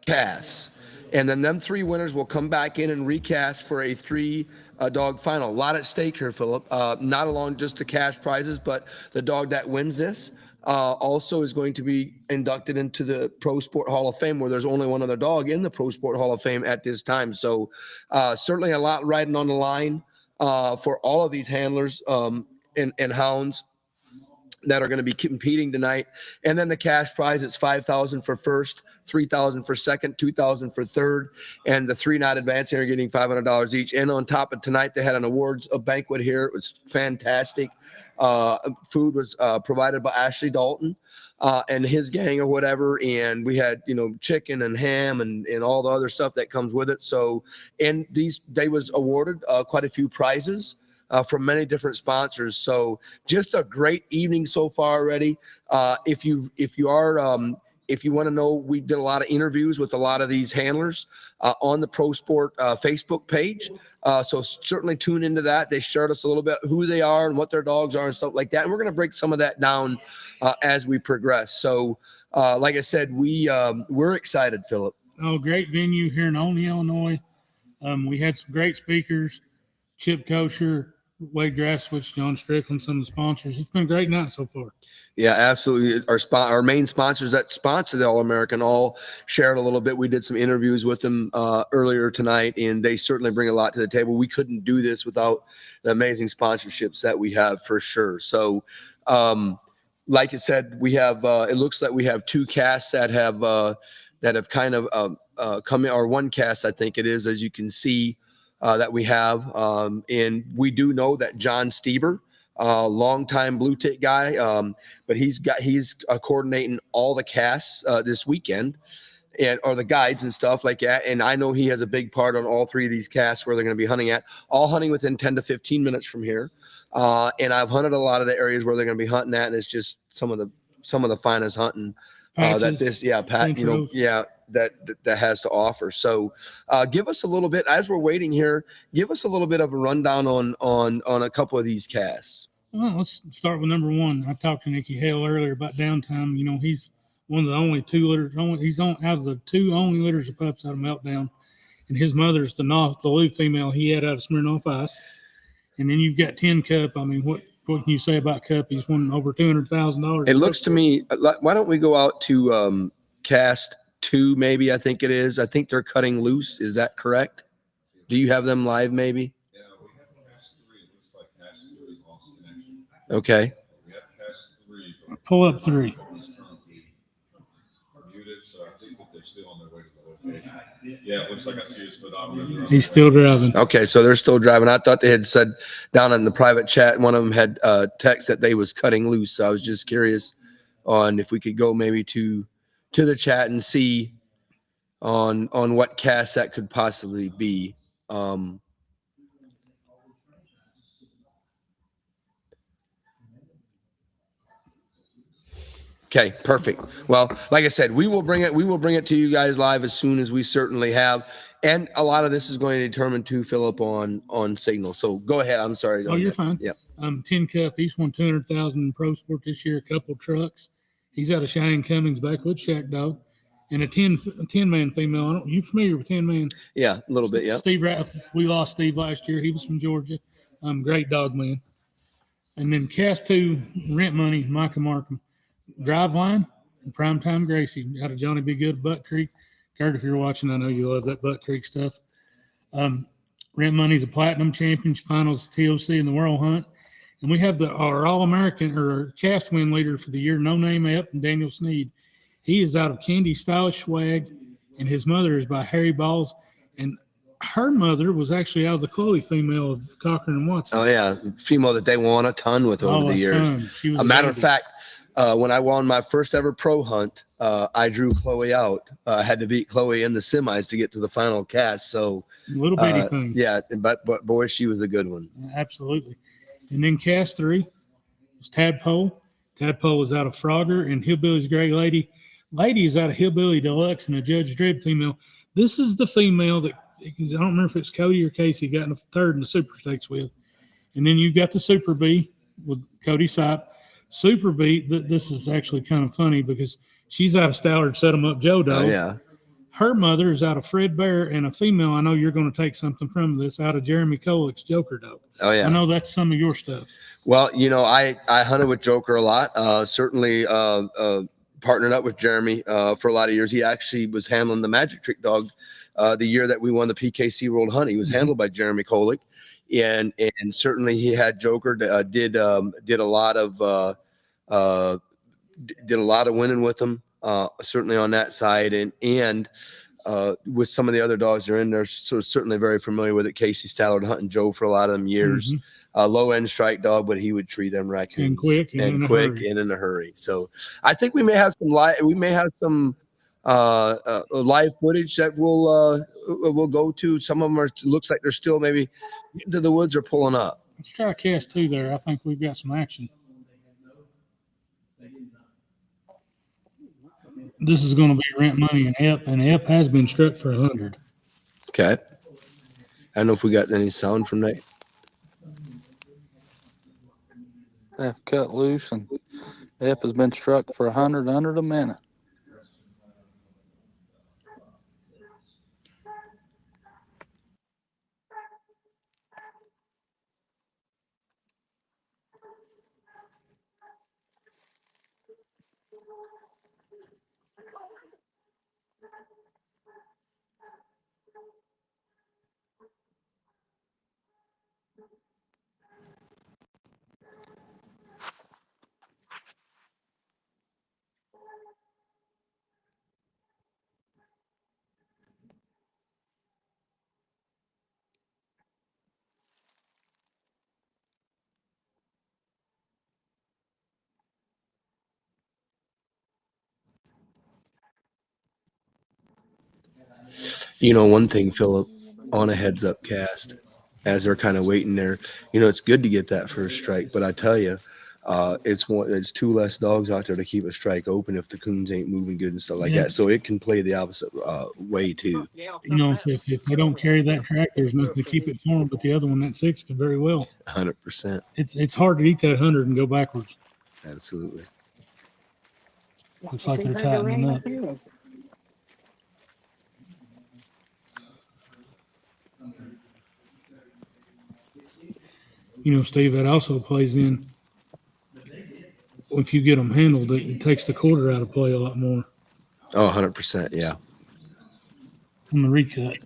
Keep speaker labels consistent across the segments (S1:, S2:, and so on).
S1: casts. And then them 3 winners will come back in and recast for a 3 dog final. A lot at stake here, Philip. Not alone just the cash prizes, but the dog that wins this also is going to be inducted into the Pro Sport Hall of Fame, where there's only one other dog in the Pro Sport Hall of Fame at this time. So certainly a lot riding on the line for all of these handlers and hounds that are going to be competing tonight. And then the cash prize, it's $5,000 for first, $3,000 for second, $2,000 for third, and the 3 not advancing are getting $500 each. And on top of tonight, they had an awards banquet here. It was fantastic. Food was provided by Ashley Dalton and his gang or whatever. And we had, chicken and ham and all the other stuff that comes with it. So, and they was awarded quite a few prizes from many different sponsors. So just a great evening so far already. If you want to know, we did a lot of interviews with a lot of these handlers on the Pro Sport Facebook page. So certainly tune into that. They shared us a little bit who they are and what their dogs are and stuff like that. And we're going to break some of that down as we progress. So like I said, we're excited, Philip.
S2: Oh, great venue here in Olney, Illinois. We had some great speakers, Chip Kosher, Wade Grasswitch, John Strickland, some of the sponsors. It's been a great night so far.
S1: Yeah, absolutely. Our main sponsors that sponsor the All-American all shared a little bit. We did some interviews with them earlier tonight, and they certainly bring a lot to the table. We couldn't do this without the amazing sponsorships that we have for sure. So, like I said, we have it looks like we have 2 casts that have kind of come in, or 1 cast, I think it is, as you can see. That we have, and we do know that John Stieber, longtime blue tick guy, but he's coordinating all the casts this weekend, or the guides and stuff like that. And I know he has a big part on all 3 of these casts where they're going to be hunting at, all hunting within 10 to 15 minutes from here. And I've hunted a lot of the areas where they're going to be hunting at, and it's just some of the finest hunting that this, that has to offer. So give us a little bit, as we're waiting here, give us a little bit of a rundown on a couple of these casts.
S2: Well, let's start with number 1. I talked to Nicky Hale earlier about Downtime. He's one of the only 2 litters. He's out of the 2 only litters of pups out of Meltdown. And his mother's the Lou female he had out of Smirnoff Ice. And then you've got Tin Cup. I mean, what can you say about Cup? He's won over $200,000.
S1: It looks to me, why don't we go out to cast 2, maybe, I think it is. I think they're cutting loose. Is that correct? Do you have them live, maybe?
S3: Yeah, we have cast 3. It looks like cast 2 is lost connection.
S1: Okay.
S3: We have cast 3.
S2: Pull up 3.
S3: Muted, so I think that they're still on their way to the location. Yeah, it looks like I see his speedometer.
S2: He's still driving.
S1: Okay, so they're still driving. I thought they had said down in the private chat, one of them had text that they was cutting loose. So I was just curious on if we could go maybe to the chat and see on what cast that could possibly be. Okay, perfect. Well, like I said, we will bring it to you guys live as soon as we certainly have. And a lot of this is going to determine too, Philip, on signal. So go ahead. I'm sorry.
S2: Oh, you're fine.
S1: Yeah.
S2: Tin Cup, he's won $200,000 in Pro Sport this year, a couple trucks. He's out of Cheyenne Cummings, Backwoods Shack Dog. And a 10-man female. You familiar with 10-man?
S1: Yeah, a little bit, yeah.
S2: Steve Ratliff, we lost Steve last year. He was from Georgia. Great dog man. And then cast 2, Rent Money, Micah Markham. Driveline, and Primetime Gracie out of Johnny B. Good, Butt Creek. Kurt, if you're watching, I know you love that Butt Creek stuff. Rent Money's a platinum champion, finals TOC in the World Hunt. And we have our All-American or cast win leader for the year, No Name Ep, and Daniel Sneed. He is out of Candy Stylish Swag, and his mother is by Harry Balls. And her mother was actually out of the Chloe female of Cochran and Watson.
S1: Oh, yeah. Female that they won a ton with over the years.
S2: She was
S1: a matter of fact, when I won my first ever pro hunt, I drew Chloe out. I had to beat Chloe in the semis to get to the final cast. So
S2: little bitty thing.
S1: Yeah, but boy, she was a good one.
S2: Absolutely. And then cast 3 was Tadpole. Tadpole is out of Frogger, and Hillbilly's Great Lady. Lady is out of Hillbilly Deluxe and a Judge Dredd female. This is the female that, I don't remember if it's Cody or Casey, got in the 3rd in the Super Stakes with. And then you've got the Super B with Cody Sipe. Super B, this is actually kind of funny because she's out of Stallard Set 'em Up Joe Dog.
S1: Oh, yeah.
S2: Her mother is out of Fred Bear, and a female. I know you're going to take something from this out of Jeremy Kolick's Joker dog.
S1: Oh yeah.
S2: I know that's some of your stuff.
S1: Well, I hunted with Joker a lot. Certainly partnered up with Jeremy for a lot of years. He actually was handling the Magic Trick dog the year that we won the PKC World Hunt. He was handled by Jeremy Kolick, and certainly he had Joker. Did a lot of winning with him. Certainly on that side, and with some of the other dogs that are in there, so certainly very familiar with it. Casey Stallard hunting Joe for a lot of them years. Low end strike dog, but he would treat them raccoons
S2: And quick and
S1: and in a hurry. So I think we may have some live footage that we'll go to. Some of them looks like they're still maybe into the woods or pulling up.
S2: Let's try cast 2 there. I think we've got some action. This is going to be rent money and Ep has been struck for 100.
S1: Okay. I don't know if we got any sound from that.
S4: They've cut loose, and Ep has been struck for 100 under a minute.
S1: One thing, Philip, on a heads up cast, as they're kind of waiting there, it's good to get that first strike, but I tell you, it's 2 less dogs out there to keep a strike open if the coons ain't moving good and stuff like that. So it can play the opposite way too.
S2: If they don't carry that track, there's nothing to keep it for them. But the other one, that 6, could very well.
S1: 100%.
S2: It's hard to eat that 100 and go backwards.
S1: Absolutely.
S2: Looks like they're tightening up. Steve, that also plays in. If you get them handled, it takes the quarter out of play a lot more.
S1: Oh, 100%. Yeah.
S2: On the recut.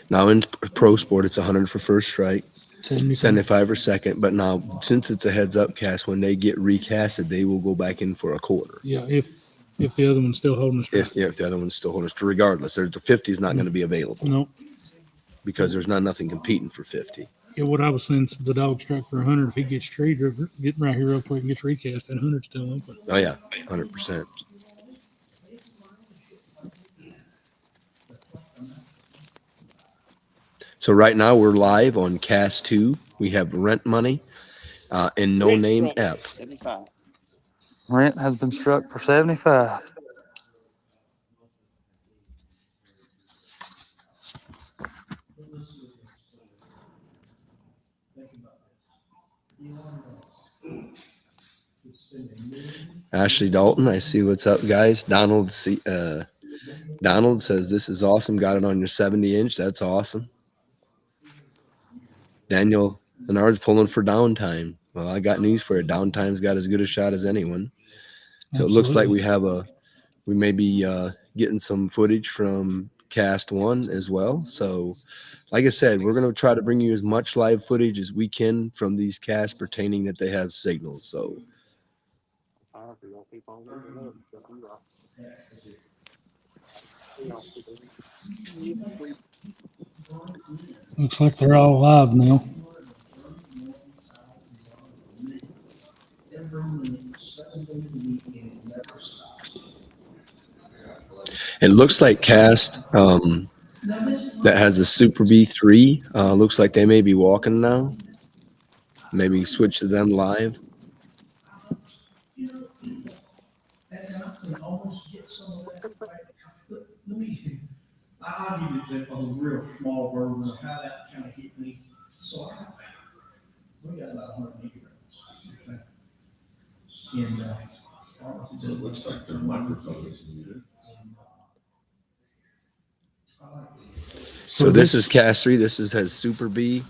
S1: Now in pro sport, it's 100 for first strike,
S2: 75.
S1: 75 for second. But now, since it's a heads up cast, when they get recasted, they will go back in for a quarter.
S2: Yeah, if the other one's still holding the strike.
S1: If the other one's still holding it, regardless, the 50 is not going to be available.
S2: No.
S1: Because there's nothing competing for 50.
S2: Yeah, what I was saying, the dog struck for 100. If he gets treated, get right here real quick and gets recast, that 100's still open.
S1: Oh yeah, 100%. So right now we're live on Cast 2. We have Rent Money and No Name Ep.
S4: Rent has been struck for 75.
S1: Ashley Dalton, I see what's up, guys. Donald says this is awesome. Got it on your 70-inch. That's awesome. Daniel Menard's pulling for downtime. Well, I got news for you. Downtime's got as good a shot as anyone. So It looks like we may be getting some footage from Cast 1 as well. So like I said, we're going to try to bring you as much live footage as we can from these casts pertaining that they have signals. So
S2: looks like they're all live now.
S1: it looks like Cast that has a Super B3 looks like they may be walking now. Maybe switch to them live.
S5: I'll give you an example of a real small version of how that kind of hit me. So we got about 180 rounds. And,
S3: So it looks like their microphone is muted.
S1: So this is cast 3. This has Super B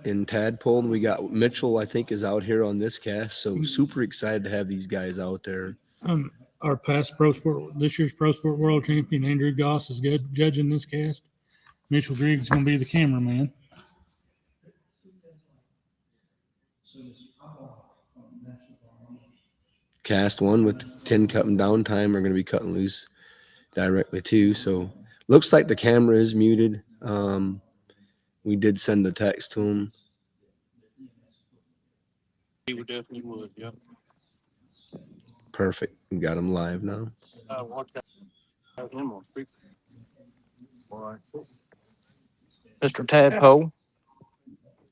S1: and Tadpole. And we got Mitchell, I think, is out here on this cast. So super excited to have these guys out there.
S2: Our past this year's Pro Sport World Champion, Andrew Goss, is good judging this cast. Mitchell Griggs is going to be the cameraman.
S1: Cast 1 with 10 cutting down time are going to be cutting loose directly too. So looks like the camera is muted. We did send a text to him.
S6: He would definitely would, yep.
S1: Perfect. We got him live now.
S6: Watch out. Have him on speaker. All right.
S4: Mr. Tadpole,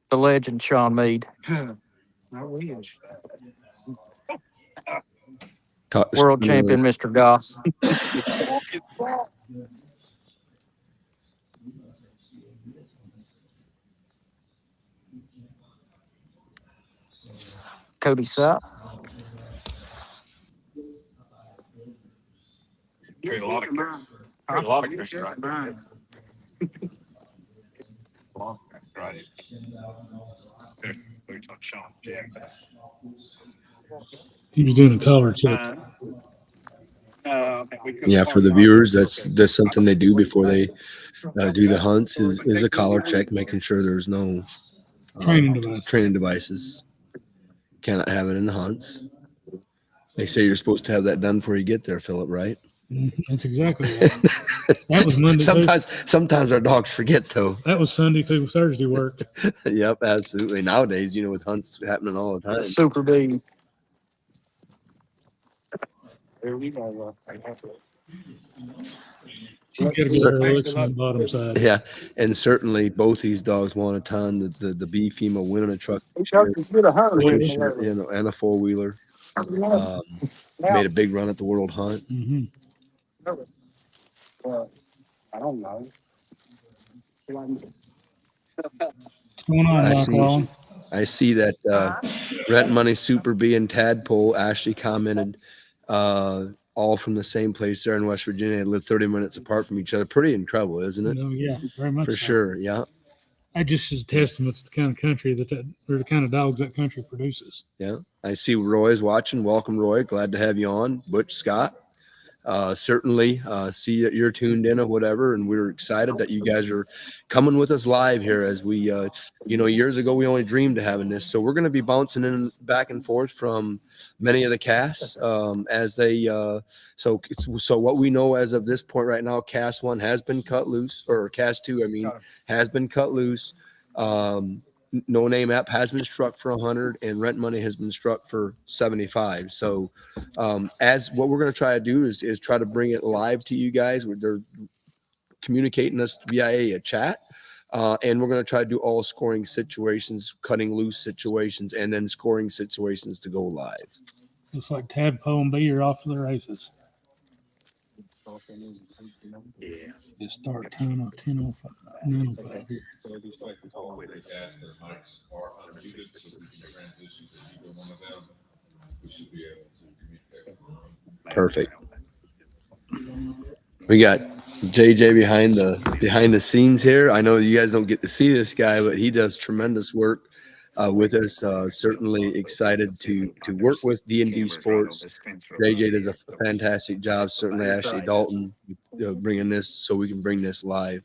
S4: the legend Sean Mead,
S1: Talk-
S4: world champion Mr. Goss. Cody Sapp.
S6: You're a lot of Christian, right? Right. Sean, Jack.
S2: He was doing a collar check.
S1: Yeah, for the viewers, that's something they do before they do the hunts is a collar check, making sure there's no
S2: Training
S1: devices. Cannot have it in the hunts. They say you're supposed to have that done before you get there, Philip, right?
S2: That's exactly right. That was Monday.
S1: Sometimes our dogs forget though.
S2: That was Sunday through Thursday work.
S1: Yep, absolutely. Nowadays, with hunts happening all the time.
S4: Super B.
S6: There we go.
S2: You got to get her licks on the bottom side.
S1: Yeah, and certainly both these dogs want a ton. The B female winning a truck, and a 4-wheeler. Made a big run at the World Hunt.
S2: Mm-hmm.
S6: I don't know.
S2: What's going on, Lockwell?
S1: I see that Rent Money, Super B, and Tadpole actually commented all from the same place there in West Virginia. They live 30 minutes apart from each other. Pretty incredible, isn't it?
S2: No, yeah, very much
S1: For
S2: so.
S1: sure, yeah.
S2: That just is a testament to the kind of country or the kind of dogs that country produces.
S1: Yeah. I see Roy's watching. Welcome, Roy. Glad to have you on. Butch, Scott. Certainly see that you're tuned in or whatever, and we're excited that you guys are coming with us live here as we years ago we only dreamed of having this, so we're going to be bouncing in back and forth from many of the casts as they so what we know as of this point right now, cast 1 has been cut loose, or cast 2 has been cut loose. No Name app has been struck for 100, and Rent Money has been struck for 75. So as what we're going to try to do is try to bring it live to you guys. They're communicating us via a chat, and we're going to try to do all scoring situations, cutting loose situations, and then scoring situations to go live.
S2: Looks like Tadpole and B are off to the races.
S6: Yeah.
S2: The start time of 10:05, 9:05 here.
S3: So it looks like all the cast, their mics are unmuted, so we can transition to either one of them. We should be able to communicate.
S1: Perfect. We got JJ behind the scenes here. I know you guys don't get to see this guy, but he does tremendous work with us. Certainly excited to work with D&D Sports. JJ does a fantastic job. Certainly Ashley Dalton bringing this so we can bring this live.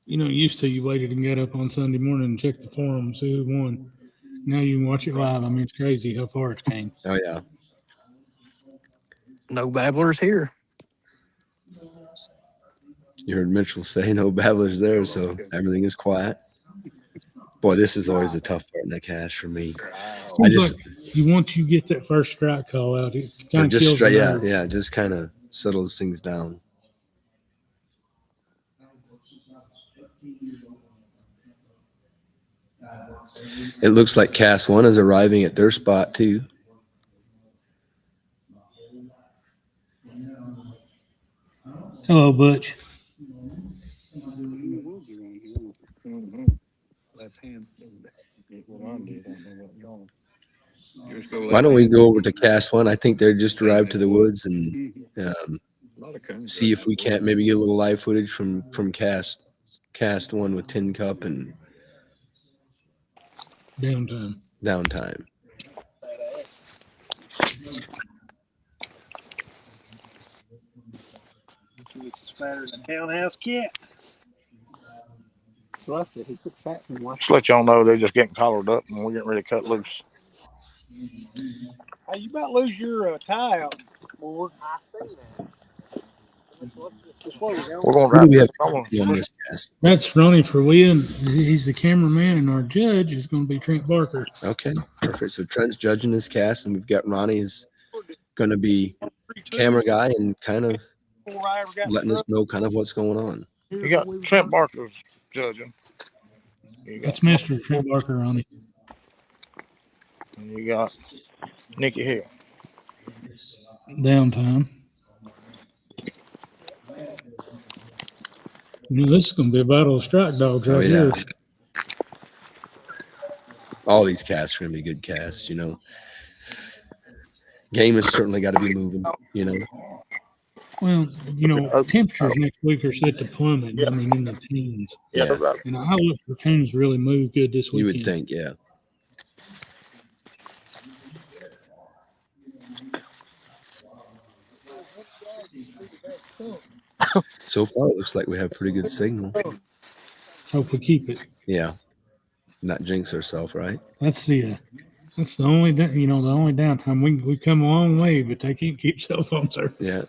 S2: Used to you waited and got up on Sunday morning and checked the forum, see who won. Now you can watch it live. I mean, it's crazy how far it's came.
S1: Oh yeah.
S4: No babblers here.
S1: You heard Mitchell say no babblers there, so everything is quiet. Boy, this is always the tough part in the cast for me.
S2: Seems like once you get that first strike call out, it kind of kills the nerves.
S1: Just kind of settles things down. It looks like cast 1 is arriving at their spot too.
S2: Hello, Butch.
S6: Just go
S1: Why don't
S6: let
S1: we
S6: me-
S1: go over to Cast One? I think they're just arrived to the woods and
S6: A lot of cones
S1: see
S6: right
S1: if we
S6: now.
S1: can't maybe get a little live footage from Cast One with Tin Cup and
S2: Downtime.
S1: Downtime.
S7: It's fatter than townhouse cat. So I said he put fat in one.
S6: Just let y'all know they're just getting collared up and we're getting ready to cut loose.
S7: Hey, you about lose your tie out, board. I see that. Just what we're going.
S6: We're going
S1: Who do
S6: right
S1: we have
S6: I'm gonna-
S1: on this cast?
S2: That's Ronnie for Win. He's the cameraman, and our judge is going to be Trent Barker.
S1: Okay, perfect. So Trent's judging this cast, and we've got Ronnie's going to be camera guy and kind of
S7: Before I ever got
S1: letting us
S7: struck,
S1: know kind of what's going on.
S6: You got Trent Barker's judging. You got,
S2: That's Mr. Trent Barker, Ronnie.
S6: and you got Nikki Hill.
S2: Downtime. You know, this is going to be a battle of strike dogs right
S1: Oh, yeah.
S2: here.
S1: All these casts are going to be good casts, you know. Game has certainly got to be moving, you know.
S2: Well, you know, temperatures next week are set to plummet. I mean, in the teens.
S1: Yeah,
S2: And I look for coons to really move good this
S1: you
S2: weekend.
S1: would think, yeah. So far, it looks like we have pretty good signal.
S2: Let's hope we keep it.
S1: Yeah. Not jinx ourselves, right?
S2: That's the only the only downtime. We come a long way, but they can't keep cell phone service.
S1: Yeah.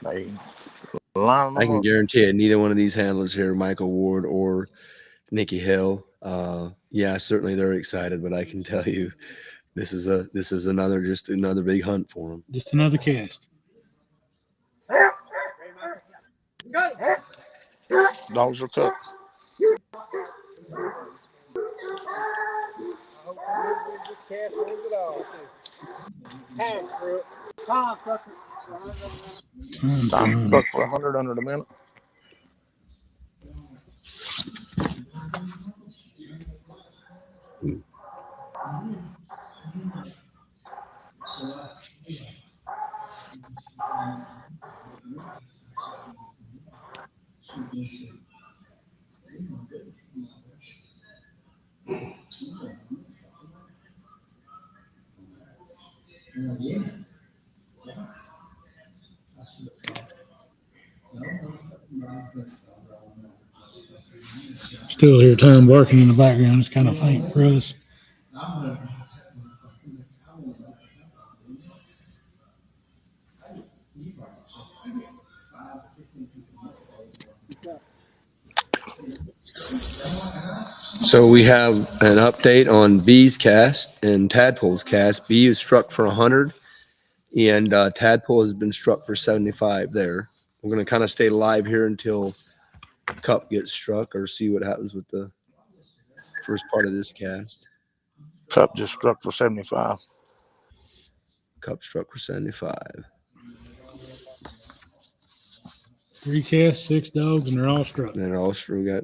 S6: They line
S1: I
S6: them
S1: can
S6: up.
S1: guarantee it. Neither one of these handlers here, Michael Ward or Nikki Hill, yeah, certainly they're excited, but I can tell you this is another big hunt for them.
S2: Just another cast.
S6: Dogs are cut.
S2: Time
S6: I'm
S2: flying.
S6: stuck for 100 under the minute.
S2: Still hear time barking in the background. It's kind of faint for us.
S1: So we have an update on B's cast and Tadpole's cast. B is struck for 100, and Tadpole has been struck for 75 there. We're going to kind of stay live here until Cup gets struck or see what happens with the first part of this cast.
S6: Cup just struck for 75.
S1: Cup struck for 75.
S2: 3 casts, 6 dogs, and they're all struck.
S1: And then also we got.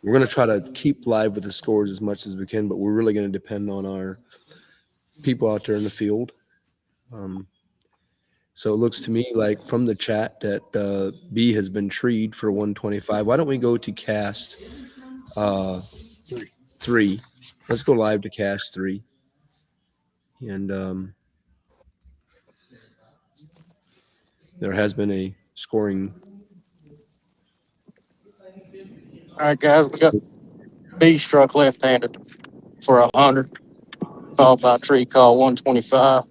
S1: We're going to try to keep live with the scores as much as we can, but we're really going to depend on our people out there in the field. So it looks to me like from the chat that B has been treed for 125. Why don't we go to cast 3? Let's go live to cast 3. And there has been a scoring.
S4: All right, guys, we got B struck left-handed for 100, followed by tree call 125.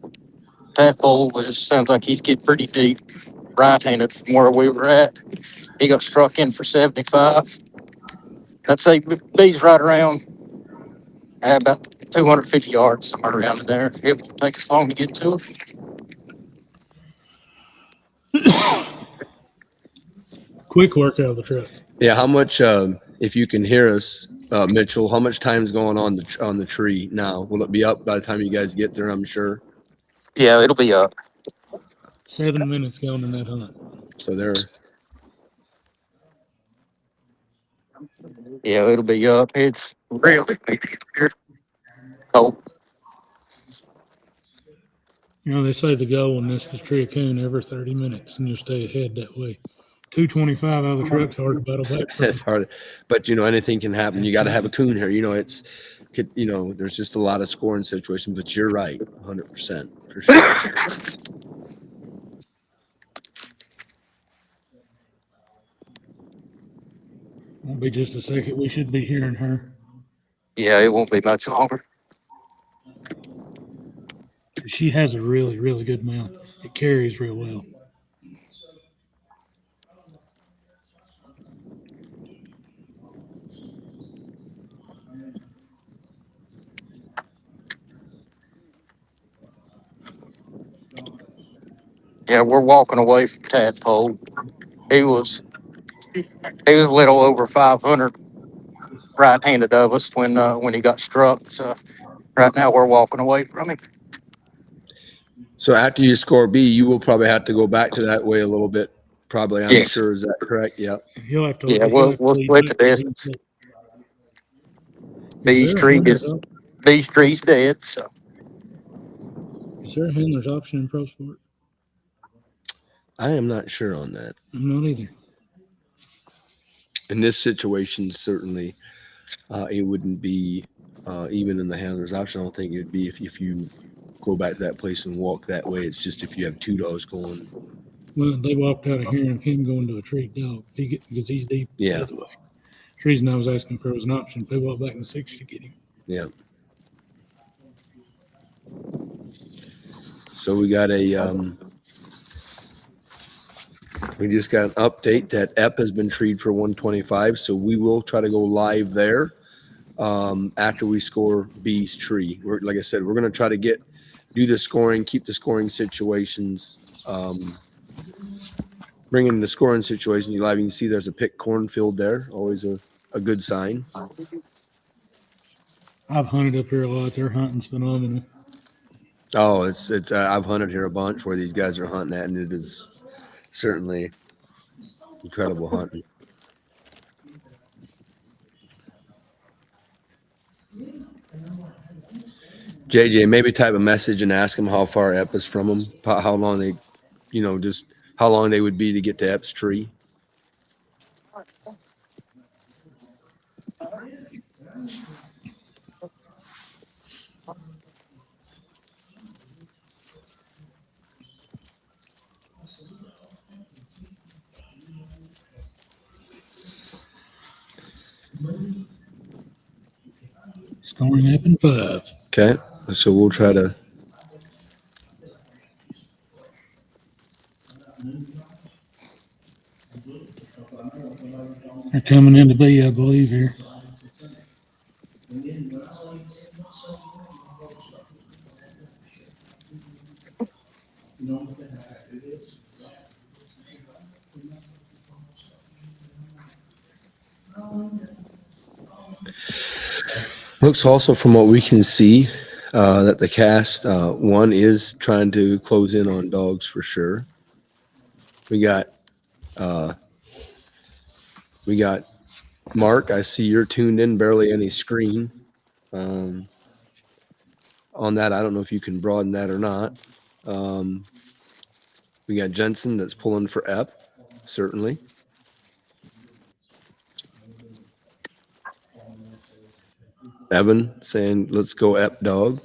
S4: Tadpole, it sounds like he's getting pretty deep, right-handed from where we were at. He got struck in for 75. I'd say B's right around about 250 yards, somewhere around in there. It won't take us long to get to it.
S2: Quick work out of the truck.
S1: Yeah, how much? If you can hear us, Mitchell, how much time is going on the tree now? Will it be up by the time you guys get there? I'm sure.
S4: Yeah, it'll be up.
S2: 7 minutes going in that hunt.
S1: So they're
S4: Yeah, it'll be up. It's really cold.
S2: You know, they say the goal in this is tree a coon every 30 minutes, and you'll stay ahead that way. 225 out of the truck's hard to battle back from.
S1: It's hard, but anything can happen. You got to have a coon here. There's just a lot of scoring situations, but you're right, 100% for sure.
S2: Won't be just a second. We should be hearing her.
S4: Yeah, it won't be much longer.
S2: She has a really, really good mount. It carries real well.
S4: Yeah, we're walking away from Tadpole. He was a little over 500 right-handed of us when he got struck. So right now we're walking away from him.
S1: So after you score B, you will probably have to go back to that way a little bit. Probably, I'm
S4: Yes.
S1: sure. Is that correct? Yeah.
S2: He'll have to.
S4: Yeah,
S2: he'll
S4: we'll
S2: have to
S4: we'll
S2: lead
S4: split the
S2: back.
S4: distance.
S2: Is
S4: These trees dead. So
S2: is there a handler's option in Pro Sport?
S1: I am not sure on that.
S2: I'm not either.
S1: In this situation, certainly, it wouldn't be even in the handler's option. I don't think it'd be if you go back to that place and walk that way. It's just if you have two dogs going.
S2: Well, they walked out of here and him going to a treat dog because he's deep
S1: Yeah.
S2: the other way. The reason I was asking for was an option. If they walk back in the 60 to get him.
S1: Yeah. So we got we just got an update that EP has been treed for 125. So we will try to go live there after we score B's tree. Like I said, we're going to try to do the scoring, keep the scoring situations, bring in the scoring situations live. You can see there's a pick cornfield there. Always a good sign.
S2: I've hunted up here a lot. Their hunting's phenomenal.
S1: Oh, it's I've hunted here a bunch where these guys are hunting at, and it is certainly incredible hunting. JJ, maybe type a message and ask them how far Ep is from them, how long they, just how long they would be to get to Ep's tree.
S2: Scoring up in 5.
S1: Okay, so we'll try to.
S2: They're coming into B, I believe, here.
S1: Looks also from what we can see that the cast one is trying to close in on dogs for sure. We got Mark. I see you're tuned in. Barely any screen on that. I don't know if you can broaden that or not. We got Jensen that's pulling for Ep, certainly. Evan saying, let's go Ep dog.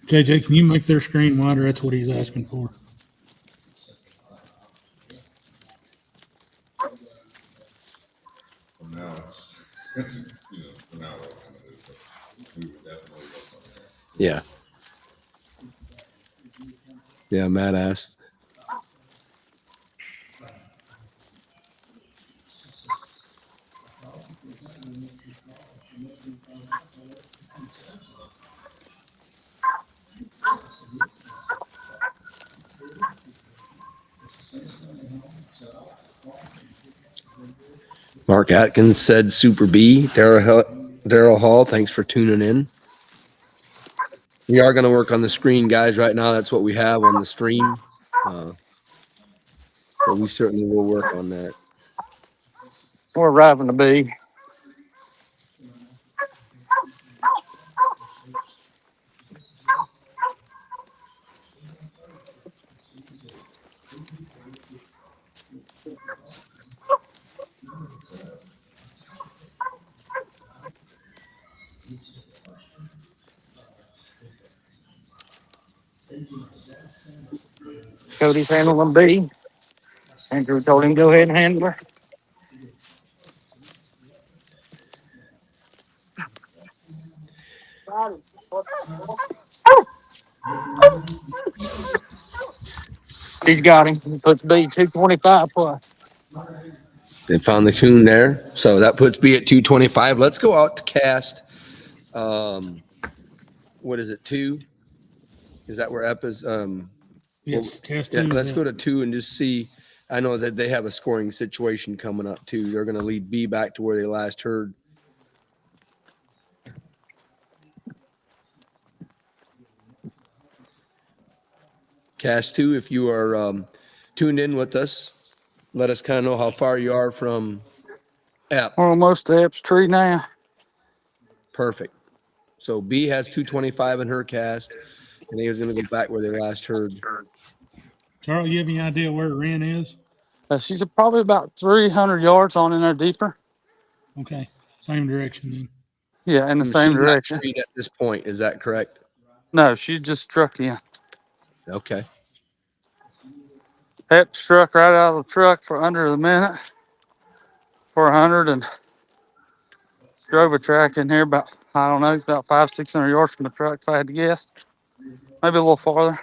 S2: JJ, can you make their screen wider? That's what he's asking for.
S3: For now, it's for now, we're kind of do, but we would definitely work on that.
S1: Yeah. Yeah, Matt asked. Mark Atkins said Super B. Daryl Hall, thanks for tuning in. We are going to work on the screen, guys. Right now, that's what we have on the stream. But we certainly will work on that.
S4: We're arriving to be. Cody's handling B. Andrew told him go ahead and handle her. He's got him. He puts B 225 plus.
S1: They found the coon there. So that puts B at 225. Let's go out to cast. What is it, 2? Is that where Ep is?
S2: Yes, cast
S1: Yeah,
S2: 2.
S1: let's go to 2 and just see. I know that they have a scoring situation coming up too. They're going to lead B back to where they last heard. Cast 2, if you are tuned in with us, let us kind of know how far you are from Ep.
S4: We're almost to Ep's tree now.
S1: Perfect. So B has 225 in her cast, and he was going to go back where they last heard.
S2: Charlie, you have any idea where Ren is?
S4: She's probably about 300 yards on in there deeper.
S2: Okay, same direction then.
S4: Yeah, in the same
S1: She's not
S4: direction.
S1: treed at this point. Is that correct?
S4: No, she just struck in.
S1: Okay.
S4: Ep struck right out of the truck for under a minute for 100 and drove a track in here about, I don't know, it's about 500-600 yards from the truck if I had to guess. Maybe a little farther.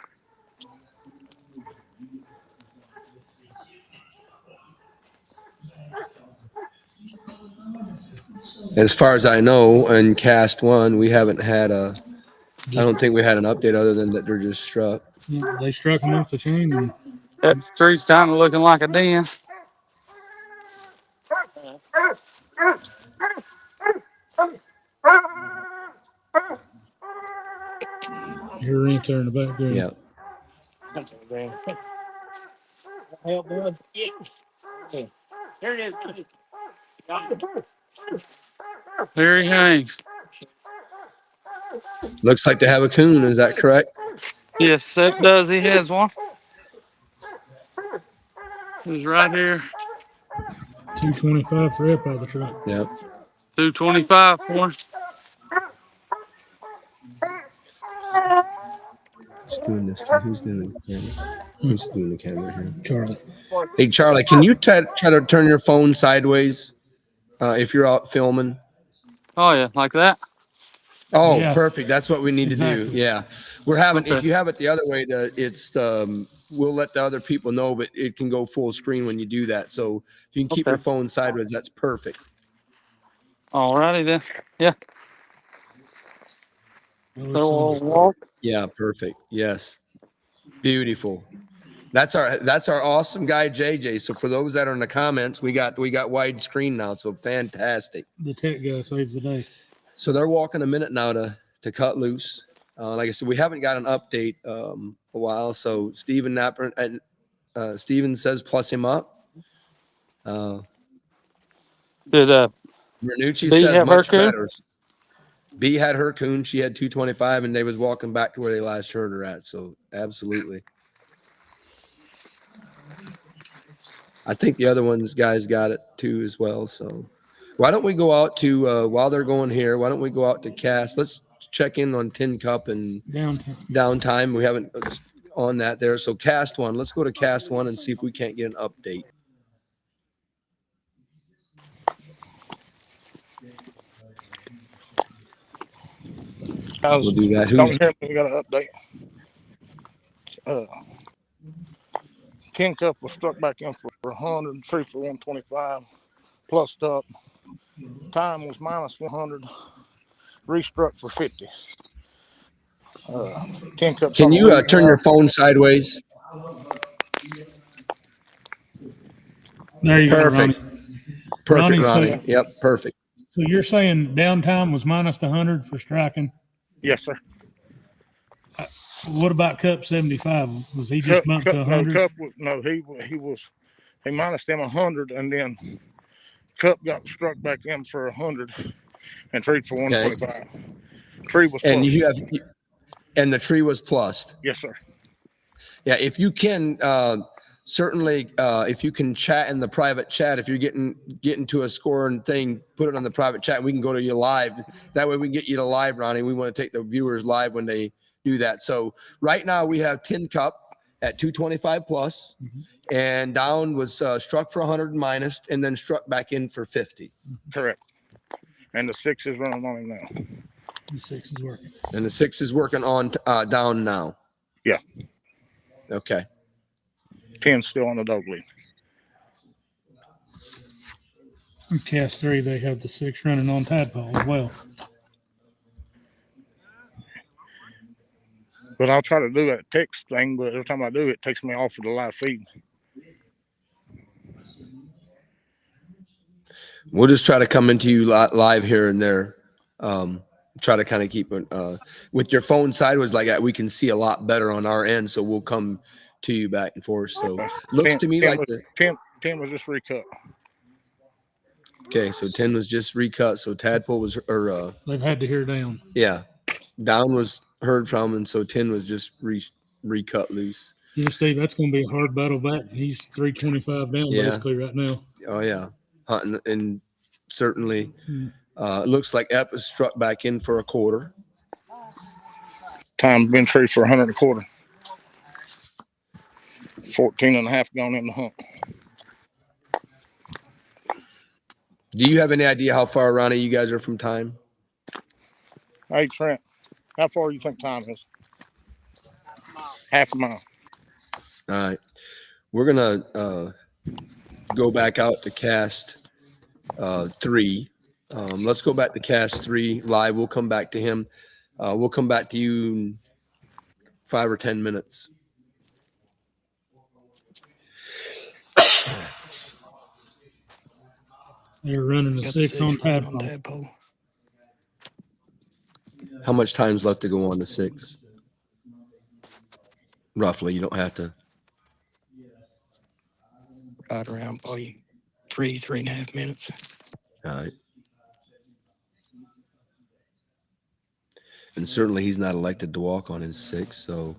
S1: As far as I know, in cast 1, we haven't had I don't think we had an update other than that they're just struck.
S2: Yeah, they struck him off the chain and
S4: Ep's tree's kind of looking like a den.
S2: you're right there in the background.
S1: Yeah.
S7: Help, bud.
S4: There he hangs.
S1: Looks like they have a coon. Is that correct?
S4: Yes, Ep does. He has one. He's right here.
S2: 225 for Ep out of the truck.
S1: Yeah.
S4: 225 for him.
S1: Who's doing this? Who's doing the camera? Who's doing the camera here?
S2: Charlie.
S1: Hey, Charlie, can you try to turn your phone sideways if you're out filming?
S4: Oh, yeah, like that.
S1: Oh,
S2: Yeah.
S1: perfect. That's what we need to do.
S2: Exactly.
S1: Yeah. We're having, if
S4: Okay.
S1: you have it the other way, we'll let the other people know, but it can go full screen when you do that. So if you can keep
S4: Okay.
S1: your phone sideways, that's perfect.
S4: All righty then. Yeah. So we'll walk.
S1: Yeah, perfect. Yes. Beautiful. That's our awesome guy, JJ. So for those that are in the comments, we got widescreen now. So fantastic.
S2: The tech guy saves the day.
S1: So they're walking a minute now to cut loose. Like I said, we haven't got an update a while. So Steven Napper and Steven says plus him up.
S4: Did
S1: Bernucci
S4: B
S1: says
S4: have her
S1: much
S4: coon?
S1: better. B had her coon. She had 225, and they was walking back to where they last heard her at. So absolutely. I think the other guys got it too as well. So why don't we go out to while they're going here? Why don't we go out to cast? Let's check in on Tin Cup and
S2: Downtown.
S1: downtime. We haven't on that there. So cast 1. Let's go to cast 1 and see if we can't get an update. We'll do that. Who's
S8: We got an update. Tin Cup was struck back in for 100, tree for 125, plus up. Time was minus 100, restruck for 50. Tin Cup.
S1: Can you turn your phone sideways?
S2: There you
S1: Perfect.
S2: go, Ronnie.
S1: Perfect,
S2: Ronnie,
S1: Ronnie. Yep, perfect.
S2: So you're saying downtime was minus 100 for striking.
S8: Yes, sir.
S2: What about Cup 75? Was he just bumped to 100?
S8: Cup was, he was He minus them 100, and then Cup got struck back in for 100 and Tree for 125. Tree was
S1: And
S8: plus.
S1: you have, and the tree was plussed.
S8: Yes, sir.
S1: Yeah, if you can, certainly, if you can chat in the private chat, if you're getting to a scoring thing, put it on the private chat. And we can go to you live. That way we can get you to live, Ronnie. We want to take the viewers live when they do that. So right now we have Tin Cup at 225 plus, and Down was struck for 100 and minus, and then struck back in for 50.
S8: Correct. And the 6 is running on him now.
S2: The 6 is working.
S1: And the 6 is working on Down now.
S8: Yeah.
S1: Okay.
S8: 10's still on the dog lead.
S2: In Cast 3, they have the 6 running on Tadpole as well.
S8: But I'll try to do that text thing, but every time I do, it takes me off of the live feed.
S1: We'll just try to come into you live here and there. Try to kind of keep it with your phone sideways like that. We can see a lot better on our end, so we'll come to you back and forth. So looks to me like
S8: was, 10 was just recut.
S1: Okay, so 10 was just recut. So Tadpole was, or
S2: They've had to hear Down.
S1: yeah, Down was heard from, and so 10 was just recut loose.
S2: Yeah, Steve, that's going to be a hard battle back. He's 325 down
S1: Yeah.
S2: basically right now.
S1: Oh yeah, hunting, and certainly it looks like Epp is struck back in for a quarter.
S8: Time been Tree for 100 and a quarter. 14 and a half gone in the hunt.
S1: Do you have any idea how far, Ronnie, you guys are from time?
S8: Hey, Trent, how far do you think time is? Half a mile.
S1: All right, we're gonna go back out to Cast 3. Let's go back to Cast 3 live. We'll come back to him. We'll come back to you in 5 or 10 minutes.
S2: They're running the 6 on Tadpole.
S1: How much time's left to go on the 6? Roughly, you don't have to.
S4: Right around probably 3.5 minutes.
S1: All right. And certainly he's not elected to walk on his 6, so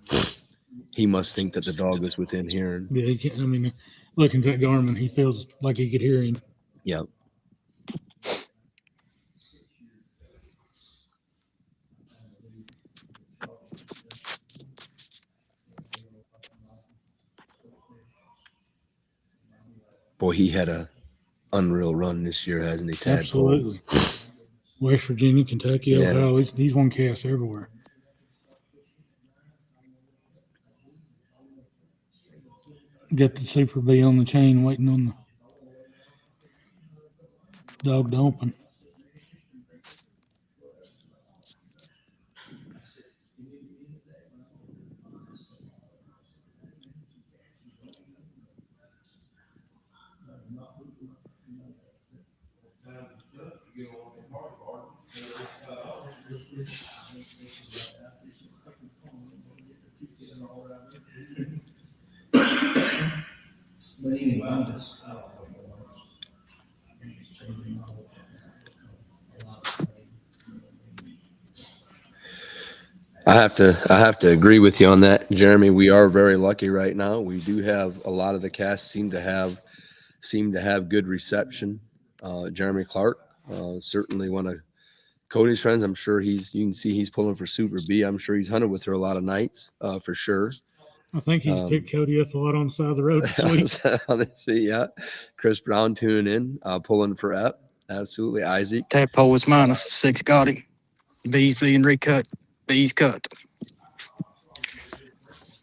S1: he must think that the dog is within hearing.
S2: Yeah, he can't, I mean, looking at Garmin, he feels like he could hear him.
S1: Yep. Boy, he had a unreal run this year, hasn't he, Tadpole?
S2: Absolutely. West Virginia, Kentucky,
S1: Yeah.
S2: Ohio. He's won Cast everywhere. Got the Super B on the chain waiting on the dog to open.
S5: But anyway, I'm just, I don't know.
S1: I have to agree with you on that, Jeremy. We are very lucky right now. We do have a lot of the cast seem to have good reception. Jeremy Clark, certainly one of Cody's friends. I'm sure you can see he's pulling for Super B. I'm sure he's hunted with her a lot of nights, for sure.
S2: I think he picked Cody up a lot on the side of the road this week.
S1: Yeah. Chris Brown tuning in, pulling for Epp. Absolutely. Isaac.
S4: Tadpole was minus, 6 got him. B's being recut. B's cut.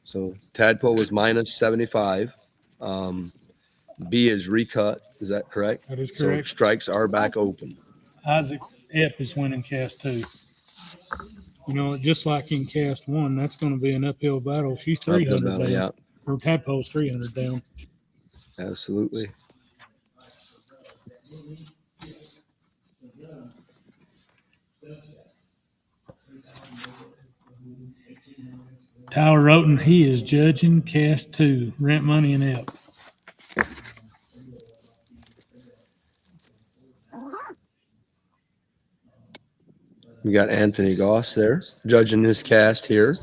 S1: So Tadpole was minus 75. B is recut. Is that correct?
S2: That is
S1: So
S2: correct.
S1: strikes are back open.
S2: Isaac Epp is winning Cast 2. You know, just like in Cast 1, that's going to be an uphill battle. She's 300 down.
S1: Yeah,
S2: Her Tadpole's 300 down.
S1: absolutely.
S2: Tyler Roten, he is judging Cast 2, Rent Money and Epp.
S1: We got Anthony Goss there judging his cast here.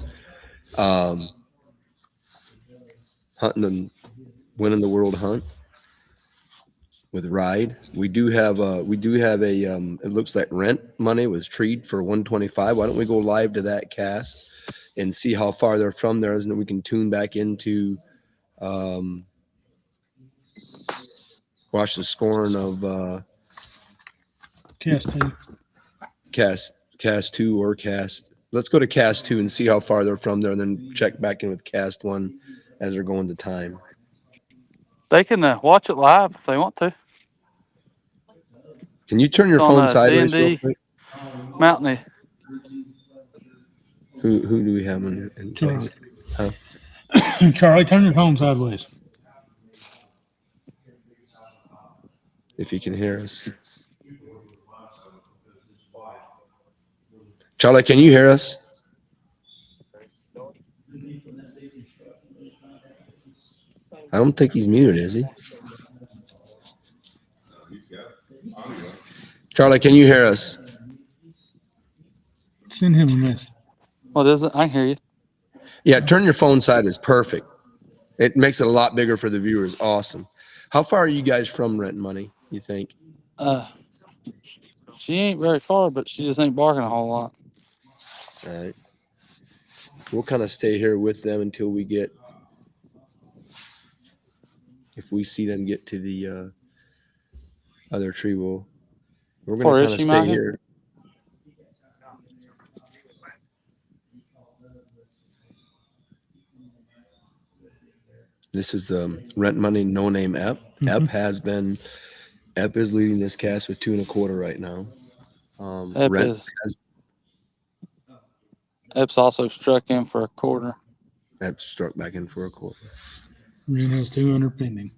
S1: Hunting and winning the world hunt with Ride. We do have a it looks like Rent Money was treed for 125. Why don't we go live to that cast and see how far they're from there, and then we can tune back into watch the scoring of
S2: Cast 2.
S1: cast 2 or cast. Let's go to cast 2 and see how far they're from there, and then check back in with cast 1 as they're going to time.
S9: They can watch it live if they want to.
S1: Can you turn your
S9: It's on,
S1: phone sideways real
S9: D&D.
S1: quick?
S9: Mountain.
S1: Who do we have in place?
S2: Charlie. Charlie, turn your phone sideways.
S1: If you can hear us. Charlie, can you hear us? I don't think he's muted, is he?
S3: He's got audio.
S1: Charlie, can you hear us?
S2: Send him a message.
S9: What is it? I can hear you.
S1: Yeah, turn your phone side is perfect. It makes it a lot bigger for the viewers. Awesome. How far are you guys from Rent Money, you think?
S9: She ain't very far, but she just ain't barking a whole lot.
S1: All right. We'll kind of stay here with them until we get, if we see them get to the other tree, we're going
S9: Far
S1: to
S9: is
S1: kind of
S9: she,
S1: stay
S9: Michael?
S1: here. This is Rent Money, No Name Ep. Ep is leading this cast with 2.25 right now.
S9: Ep's also struck in for a quarter.
S1: Ep struck back in for a quarter.
S2: Rent has 200 pending.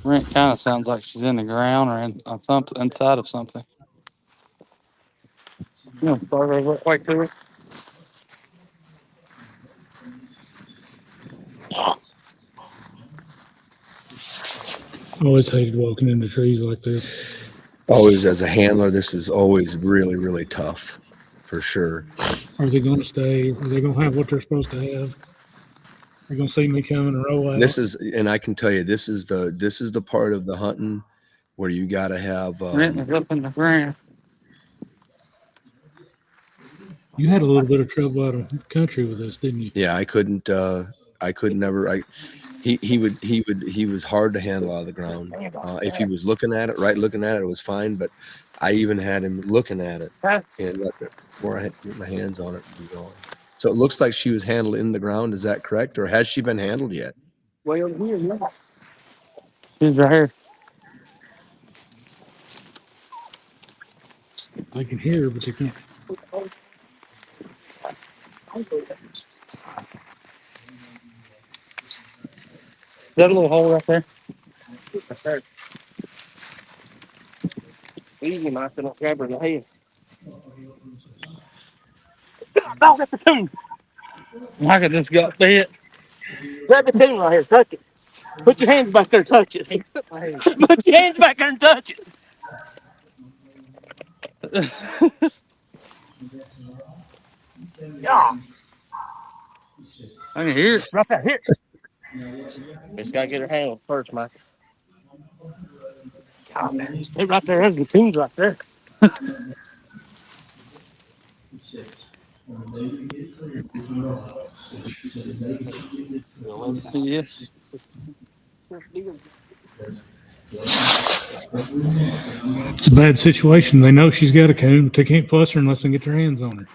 S9: Rent kind of sounds like she's in the ground or on something inside of something. You know, start right quite to it.
S2: Always hated walking into trees like this.
S1: Always, as a handler, this is always really, really tough, for sure.
S2: Are they going to stay? Are they going to have what they're supposed to have? They're going to see me coming and roll out.
S1: This is, and I can tell you, this is the part of the hunting where you got to have.
S9: Rent is up in the ground.
S2: You had a little bit of trouble out of the country with this, didn't you?
S1: Yeah, I could never. He was hard to handle out of the ground. If he was looking at it, it was fine. But I even had him looking at it and before I had to put my hands on it and going. So it looks like she was handled in the ground. Is that correct, or has she been handled yet?
S9: Way over here, yeah. She's right here.
S2: I can hear, but they can't.
S9: That little hole right there. That's her. Easy, Mike. Don't grab her in the head. Dog, that's the coon. Micah just got bit. Grab the coon right here. Touch it. Put your hands back there and touch it. Put your hands back there and touch it. Yeah. I can hear it. Right there. Here.
S4: Just gotta get her handled first, Mike.
S9: God, man. Stay right there. There's the coons right there. Yeah.
S2: It's a bad situation. They know she's got a coon, but they can't plus her unless they get their hands on her.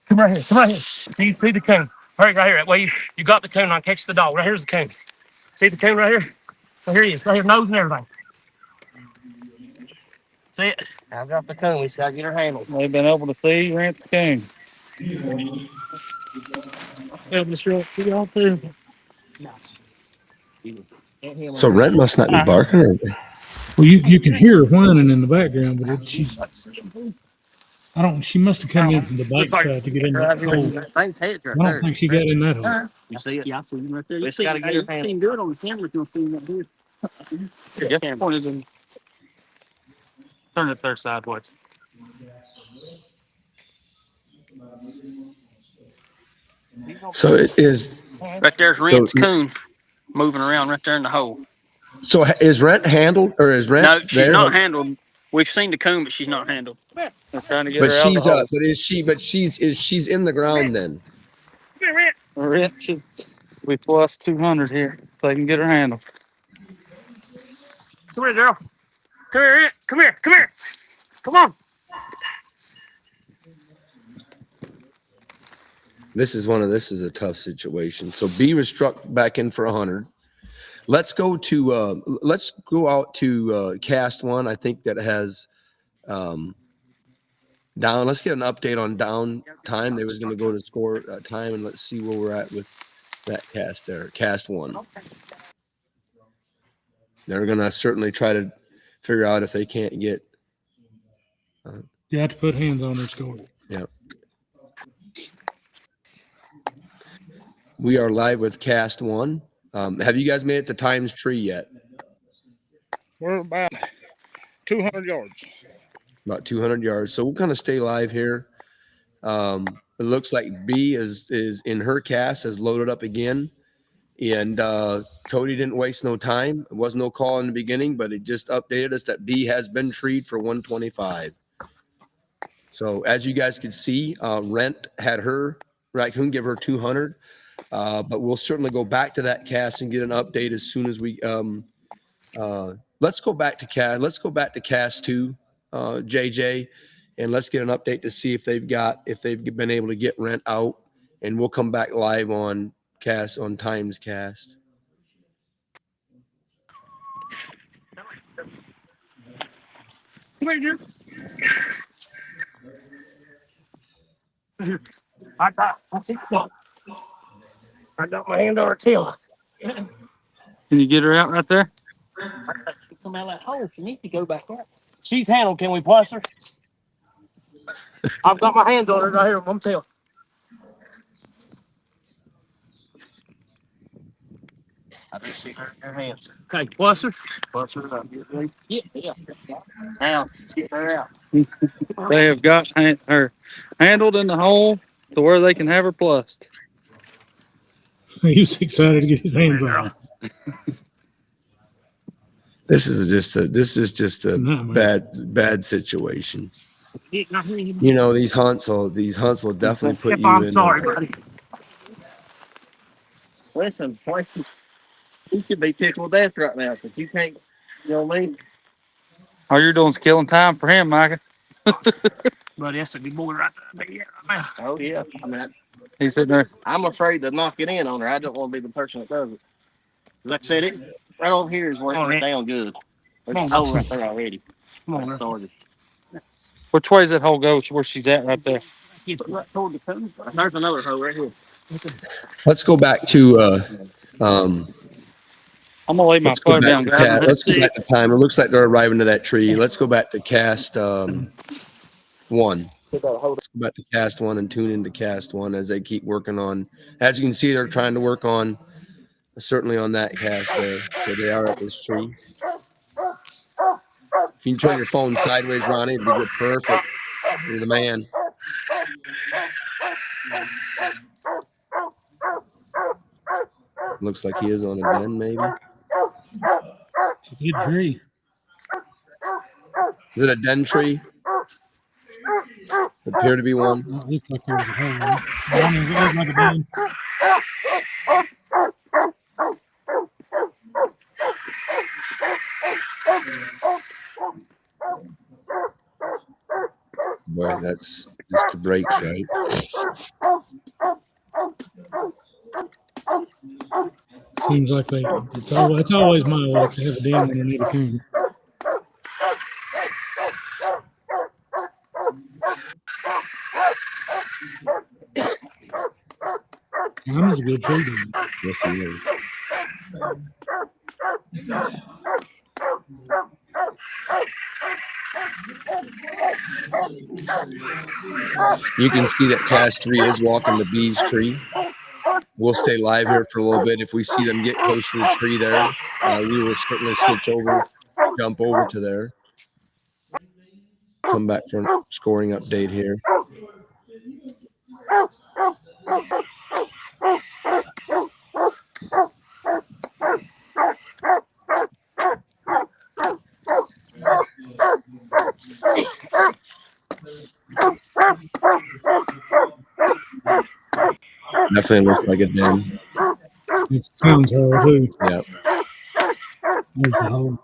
S9: Come right here. Come right here. See the coon. Hurry, right here. That way you got the coon. I'll catch the dog. Right here's the coon. See the coon right here? Right here he is. Right here, nose and everything. See it?
S4: I've got the coon. We just gotta get her handled.
S9: They've been able to see Rance the coon. Able to see y'all too.
S1: So Rent must not be barking. Or...
S2: Well, you can hear her whining in the background, but she's. She must have come in from the bike side to get in that hole.
S9: Thanks, head right
S2: I
S9: there.
S2: don't think she got in that hole.
S9: You see it? Yeah, I see him right there.
S6: Just gotta get her hand.
S9: You good on the camera if you'll see him up here. Yeah, point it in. Turn it there sideways.
S1: So it is.
S9: Right there's Rent's
S1: So-
S9: coon moving around right there in the hole.
S1: So is Rent handled or is Rent
S9: No, she's
S1: there?
S9: not handled. We've seen the coon, but she's not handled. I'm trying to get
S1: But
S9: her out of
S1: she's
S9: the hole.
S1: she's in the ground then.
S9: Rent should we plus 200 here so they can get her handled. Come here, girl. Come here, Rent. Come here. Come here. Come on.
S1: This is a tough situation. So B was struck back in for 100. Let's go out to cast one. I think that has down. Let's get an update on down time. They was going to go to score time, and let's see where we're at with that cast there. Cast one. They're going to certainly try to figure out if they can't get.
S2: You have to put hands on her score.
S1: Yeah. We are live with cast one. Have you guys made it to Times Tree yet?
S8: We're about 200 yards.
S1: About 200 yards. So we'll kind of stay live here. It looks like B is in her cast, has loaded up again. And Cody didn't waste no time. It wasn't no call in the beginning, but it just updated us that B has been treed for 125. So as you guys can see, Rent had her raccoon give her 200. But we'll certainly go back to that cast and get an update as soon as we let's go back to cast two, JJ, and let's get an update to see if they've been able to get Rent out, and we'll come back live on Times Cast.
S9: I got my hand on her tail. Can you get her out right there? She come out of that hole. She needs to go back out. She's handled. Can we plus her? I've got my hands on her right here. I'm tail.
S6: I do see her hands.
S9: Okay, plus her.
S6: Plus her up.
S9: Yeah, yeah.
S6: Now, get her out.
S9: They have got her handled in the hole to where they can have her plussed.
S2: He was excited to get his hands on her.
S1: This is just a
S2: Nightmare.
S1: bad situation.
S9: I'm
S1: You know, these hunts will definitely put you in.
S9: sorry, buddy. Listen, you should be tickled to death right now, because you can't, you know what I mean? All you're doing is killing time for him, Micah. Buddy, that's a good boy right there.
S6: Oh, yeah. I mean,
S9: He's sitting there.
S6: I'm afraid to knock it in on her. I don't want to be the person that does it. Like I said, it right over here is where it's down good. There's a hole right there already.
S9: Come on,
S6: Started.
S9: which way does that hole go? Where she's at right there? Right toward the coon. There's another hole right here.
S1: Let's go back to
S9: I'm gonna lay my
S1: let's go
S9: phone
S1: back
S9: down,
S1: to
S9: guys.
S1: let's go back to time. It looks like they're arriving to that tree. Let's go back to cast one. Let's go back to cast one and tune into cast one as they keep working on. As you can see, they're trying to work on certainly on that cast there. So they are at this tree. If you can turn your phone sideways, Ronnie, it'd be good. Perfect. You're the man. Looks like he is on a den, maybe.
S2: It's a good tree.
S1: Is it a den tree? Appear to be one.
S2: It looked like there was a hole in it. I mean, it looked like a den.
S1: Boy, that's just the brakes, right?
S2: Seems like it's always my luck to have a den when I need a coon. Tom is a good tree.
S1: Yes, he is. You can see that Class 3 is walking the Bees tree. We'll stay live here for a little bit. If we see them get close to the tree there, we will certainly switch over, jump over to there. Come back for a scoring update here. Definitely looks like a den.
S2: It's Tom's hole too.
S1: Yeah.
S2: There's the hole.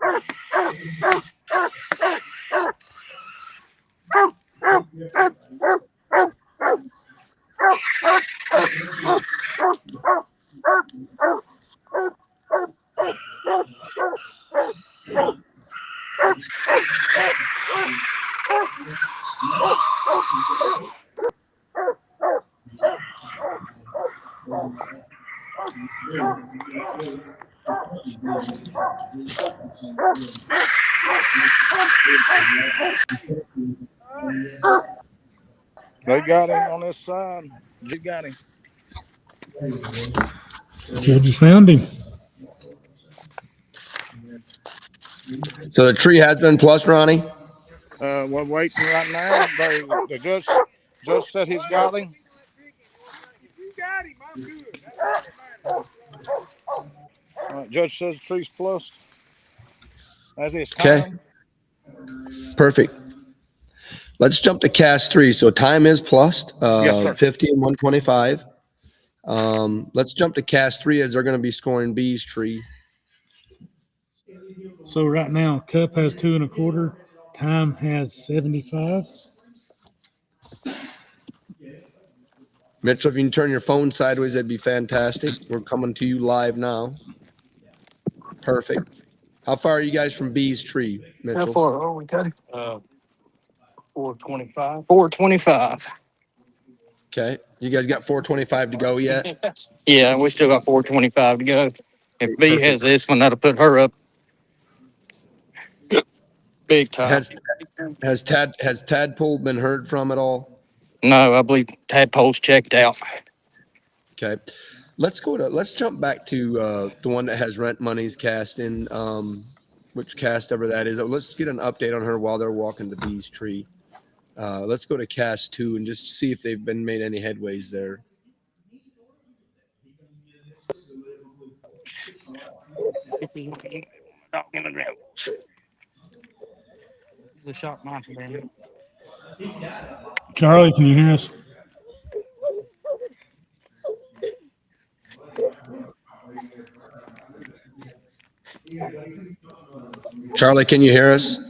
S8: They got him on this side. G got him.
S2: Judge found him.
S1: So the tree has been plus, Ronnie.
S8: We're waiting right now. The judge said he's got him.
S7: You got him. I'm good.
S8: Judge says the tree's plus. That is
S1: Okay.
S8: time.
S1: Perfect. Let's jump to cast 3. So time is plus,
S8: Yes, sir.
S1: 50 and 125. Let's jump to cast 3 as they're going to be scoring Bees tree.
S2: So right now, Cup has 2 1/4. Time has 75.
S1: Mitchell, if you can turn your phone sideways, that'd be fantastic. We're coming to you live now. Perfect. How far are you guys from Bees tree,
S4: How
S1: Mitchell?
S4: far are we, Cody? 425. 425.
S1: Okay. You guys got 425 to go yet?
S4: Yeah, we still got 425 to go. If B
S1: Perfect.
S4: has this one, that'll put her up big time.
S1: Has Tadpole been heard from at all?
S4: No, I believe Tadpole's checked out.
S1: Okay. Let's jump back to the one that has rent monies cast in, which cast ever that is. Let's get an update on her while they're walking the Bees tree. Let's go to cast 2 and just see if they've been made any headways there.
S9: The shot might have been.
S2: Charlie, can you hear us?
S1: Charlie, can you hear us?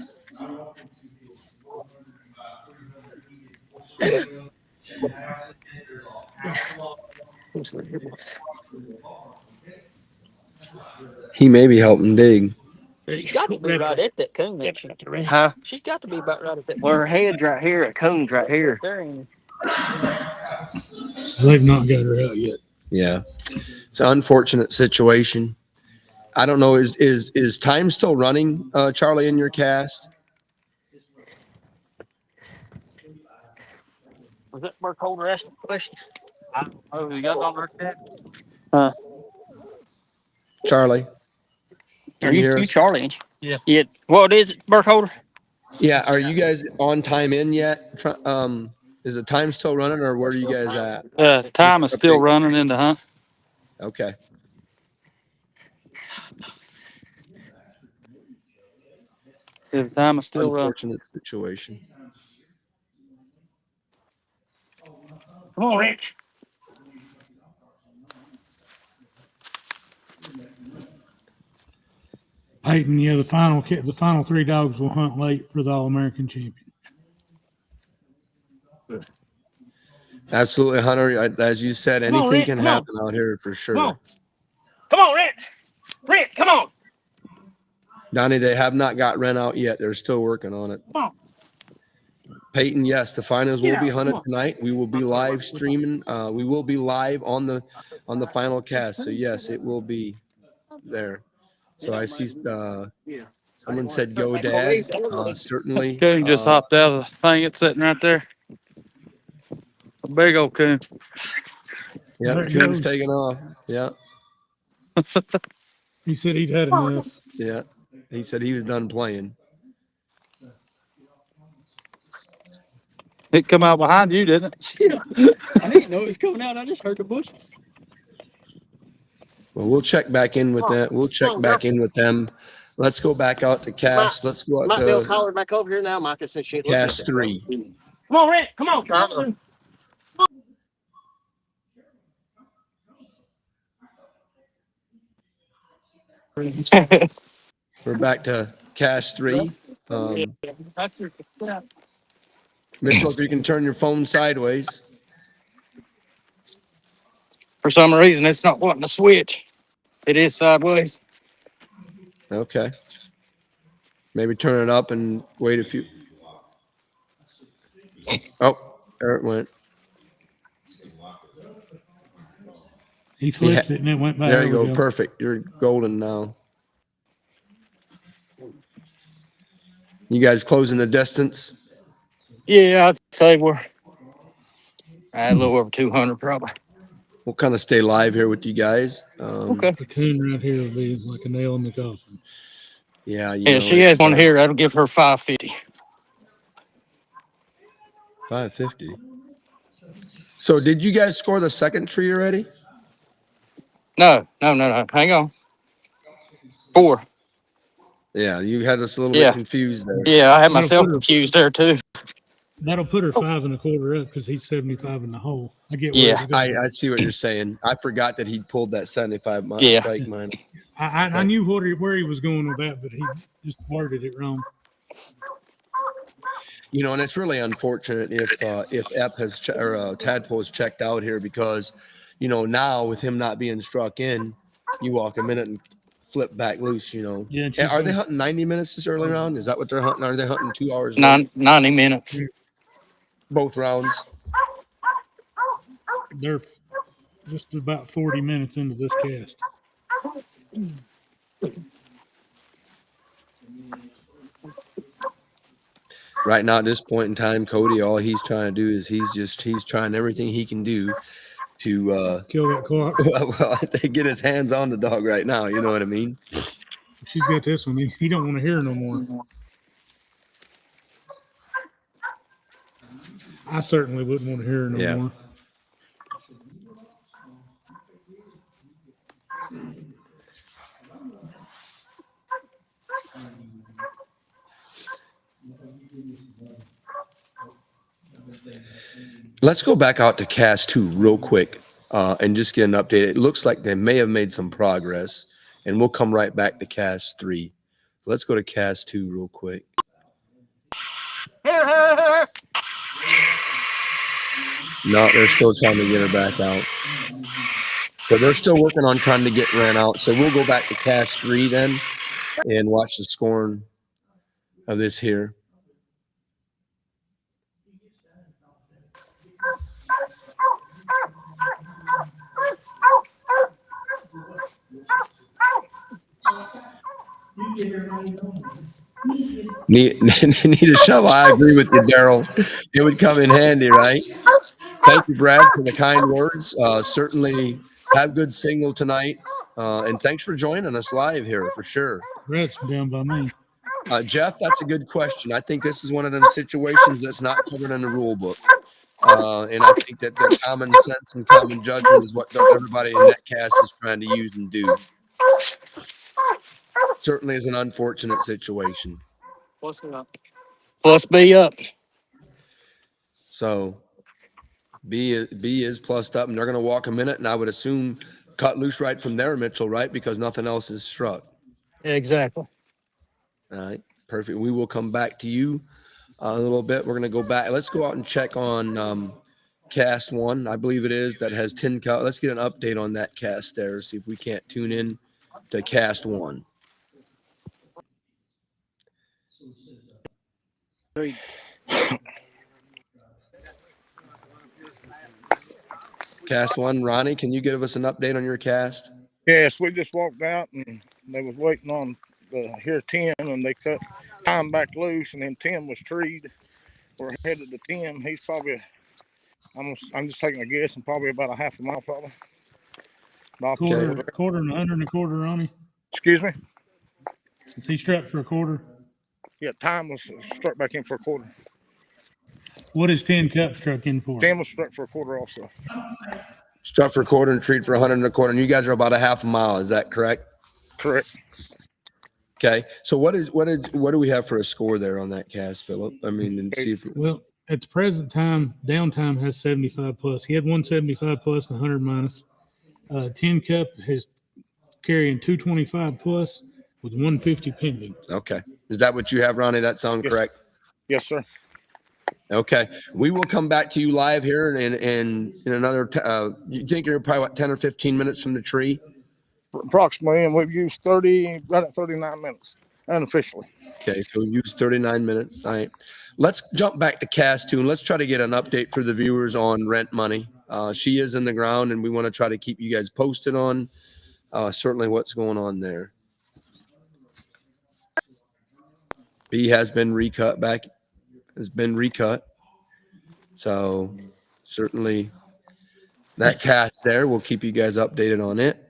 S1: He may be helping dig.
S10: She's got to be right at that cone, ain't she?
S6: Huh?
S10: She's got to be about right at that.
S6: Well, her head's right here. A cone's right here.
S10: There ain't.
S2: So they've not got her out yet.
S1: Yeah. It's an unfortunate situation. I don't know. Is time still running, Charlie, in your cast?
S10: Was that Burke Holder asking the question?
S9: Oh, you got on her set?
S1: Charlie?
S10: Are
S1: Can you
S10: you,
S1: hear
S10: you
S1: us?
S10: Charlie, ain't you?
S9: Yeah.
S10: Yeah. What is it, Burke Holder?
S1: Yeah. Are you guys on time in yet? Is the time still running or where are you guys at?
S9: Time is still running into hunt.
S1: Okay.
S9: The time is still running.
S1: Unfortunate situation.
S10: Come on, Rich.
S2: Peyton, yeah, the final 3 dogs will hunt late for the All-American champion.
S1: Absolutely, Hunter. As you said,
S10: Come on,
S1: anything
S10: Rick,
S1: can
S10: come on.
S1: happen out here for sure.
S10: Come on. Come on, Rich. Rich, come on.
S1: Donnie, they have not got rent out yet. They're still working on it.
S10: Come on.
S1: Peyton, yes, the finals will
S10: Yeah,
S1: be
S10: come
S1: hunted
S10: on.
S1: tonight. We will be live streaming. We will be live on the final cast. So yes, it will be there. So I see,
S6: Yeah.
S1: someone said go dad. Certainly.
S9: Coon just hopped out of the thing. It's sitting right there. A big old coon.
S1: Yeah,
S2: There it
S1: Coon's
S2: goes.
S1: taking off. Yeah,
S2: He said he'd had enough.
S1: yeah. He said he was done playing.
S9: It come out behind you, didn't it?
S10: I didn't know it was coming out. I just heard the bushes.
S1: Well, we'll check back in with that. We'll check back in with them. Let's go back out to Cass. Let's go out
S6: Might be able to
S1: to
S6: call her back over here now, Micah, since she ain't looking
S1: Cass
S6: at that.
S1: 3.
S10: Come on, Rent. Come on. Come on.
S1: We're back to Cass 3. Mitchell, if you can turn your phone sideways.
S9: For some reason, it's not wanting to switch. It is sideways.
S1: Okay. Maybe turn it up and wait a few. Oh, there it went.
S2: He flipped it and it went back.
S1: There you
S2: we
S1: go. Perfect. You're golden now. You guys closing the distance?
S9: Yeah, I'd say we're a little over 200 probably.
S1: We'll kind of stay live here with you guys.
S9: Okay.
S2: The coon right here will be like a nail in the coffin.
S1: Yeah.
S9: Yeah, she has one here. That'll give her 550.
S1: 550. So did you guys score the second tree already?
S9: No. Hang on. 4.
S1: Yeah, you had us a little
S9: Yeah.
S1: bit confused there.
S9: Yeah, I had
S2: That'll
S9: myself
S2: put her-
S9: confused there too.
S2: That'll put her 5 1/4 up because he's 75 in the hole. I get where
S9: Yeah.
S2: it's going.
S1: I see what you're saying. I forgot that he pulled that 75 mile
S9: Yeah.
S1: strike mine.
S2: I knew where he was going with that, but he just worded it wrong.
S1: You know, and it's really unfortunate if Ep has or Tadpole has checked out here because, you know, now with him not being struck in, you walk a minute and flip back loose. You know,
S2: Yeah, and
S1: And
S2: she's
S1: are they
S2: gonna-
S1: hunting 90 minutes this early round? Is that what they're hunting? Are they hunting 2 hours? long?
S9: 90 minutes.
S1: Both rounds.
S2: They're just about 40 minutes into this cast.
S1: Right now, at this point in time, Cody, all he's trying to do is he's trying everything he can do to
S2: Kill that clock.
S1: well, they get his hands on the dog right now. You know what I mean?
S2: She's got this one. He don't want to hear no more. I certainly wouldn't want to hear her no
S1: Yeah.
S2: more.
S1: Let's go back out to Cast 2 real quick and just get an update. It looks like they may have made some progress, and we'll come right back to Cast 3. Let's go to Cast 2 real quick. No, they're still trying to get her back out. So they're still working on trying to get ran out. So we'll go back to Cast 3 then and watch the scoring of this here. Need a shovel. I agree with you, Daryl. It would come in handy, right? Thank you, Brad, for the kind words. Certainly have good signal tonight. And thanks for joining us live here for sure.
S2: Brad's down by me.
S1: Jeff, that's a good question. I think this is one of them situations that's not covered in the rule book. And I think that the common sense and common judgment is what everybody in Netcast is trying to use and do. Certainly is an unfortunate situation.
S9: Plus B up.
S1: So B is plussed up, and they're going to walk a minute, and I would assume cut loose right from there, Mitchell, right? Because nothing else is struck.
S9: Exactly.
S1: All right, perfect. We will come back to you a little bit. We're going to go back. Let's go out and check on Cast 1, I believe it is, that has 10 cut. Let's get an update on that cast there, see if we can't tune in to Cast 1. Cast 1, Ronnie, can you give us an update on your cast?
S8: Yes, we just walked out and they was waiting on the here 10 and they cut time back loose and then 10 was treed. We're headed to 10. He's probably, I'm just taking a guess, and probably about a half a mile probably. The opposite
S2: Quarter,
S8: direction.
S2: quarter and 100 and a quarter, Ronnie.
S8: Excuse me?
S2: Is he strapped for a quarter?
S8: Yeah, time was struck back in for a quarter.
S2: What is 10 Cup struck in for?
S8: 10 was struck for a quarter also.
S1: Struck for a quarter and treat for 100 and a quarter. And you guys are about a half a mile. Is that correct?
S8: Correct.
S1: Okay. So what do we have for a score there on that cast, Philip? I mean, and see if
S2: Well, at the present time, downtime has 75 plus. He had 175 plus and 100 minus. 10 Cup is carrying 225 plus with 150 pending.
S1: okay. Is that what you have, Ronnie? That sound
S8: Yes.
S1: correct?
S8: Yes, sir.
S1: Okay. We will come back to you live here in another, you think you're probably what, 10 or 15 minutes from the tree?
S8: Approximately, and we've used right at 39 minutes unofficially.
S1: Okay. So we use 39 minutes. All right. Let's jump back to cast 2 and let's try to get an update for the viewers on Rent Money. She is in the ground and we want to try to keep you guys posted on certainly what's going on there. B has been recut back, has been recut. So certainly that cast there, we'll keep you guys updated on it.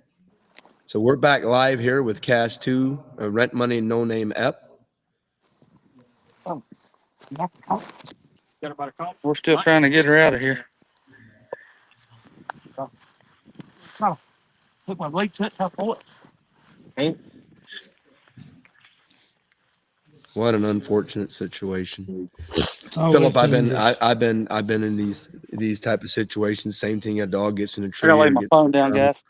S1: So we're back live here with cast 2, Rent Money, No Name Ep.
S9: We're still trying to get her out of here.
S10: Took my weight, tough boy.
S1: What an unfortunate situation.
S2: It's always
S1: Philip, I've
S2: dangerous.
S1: been in these type of situations. Same thing, a dog gets in a
S9: I
S1: tree.
S9: gotta lay
S1: or
S9: my
S1: gets-
S9: phone down, guys.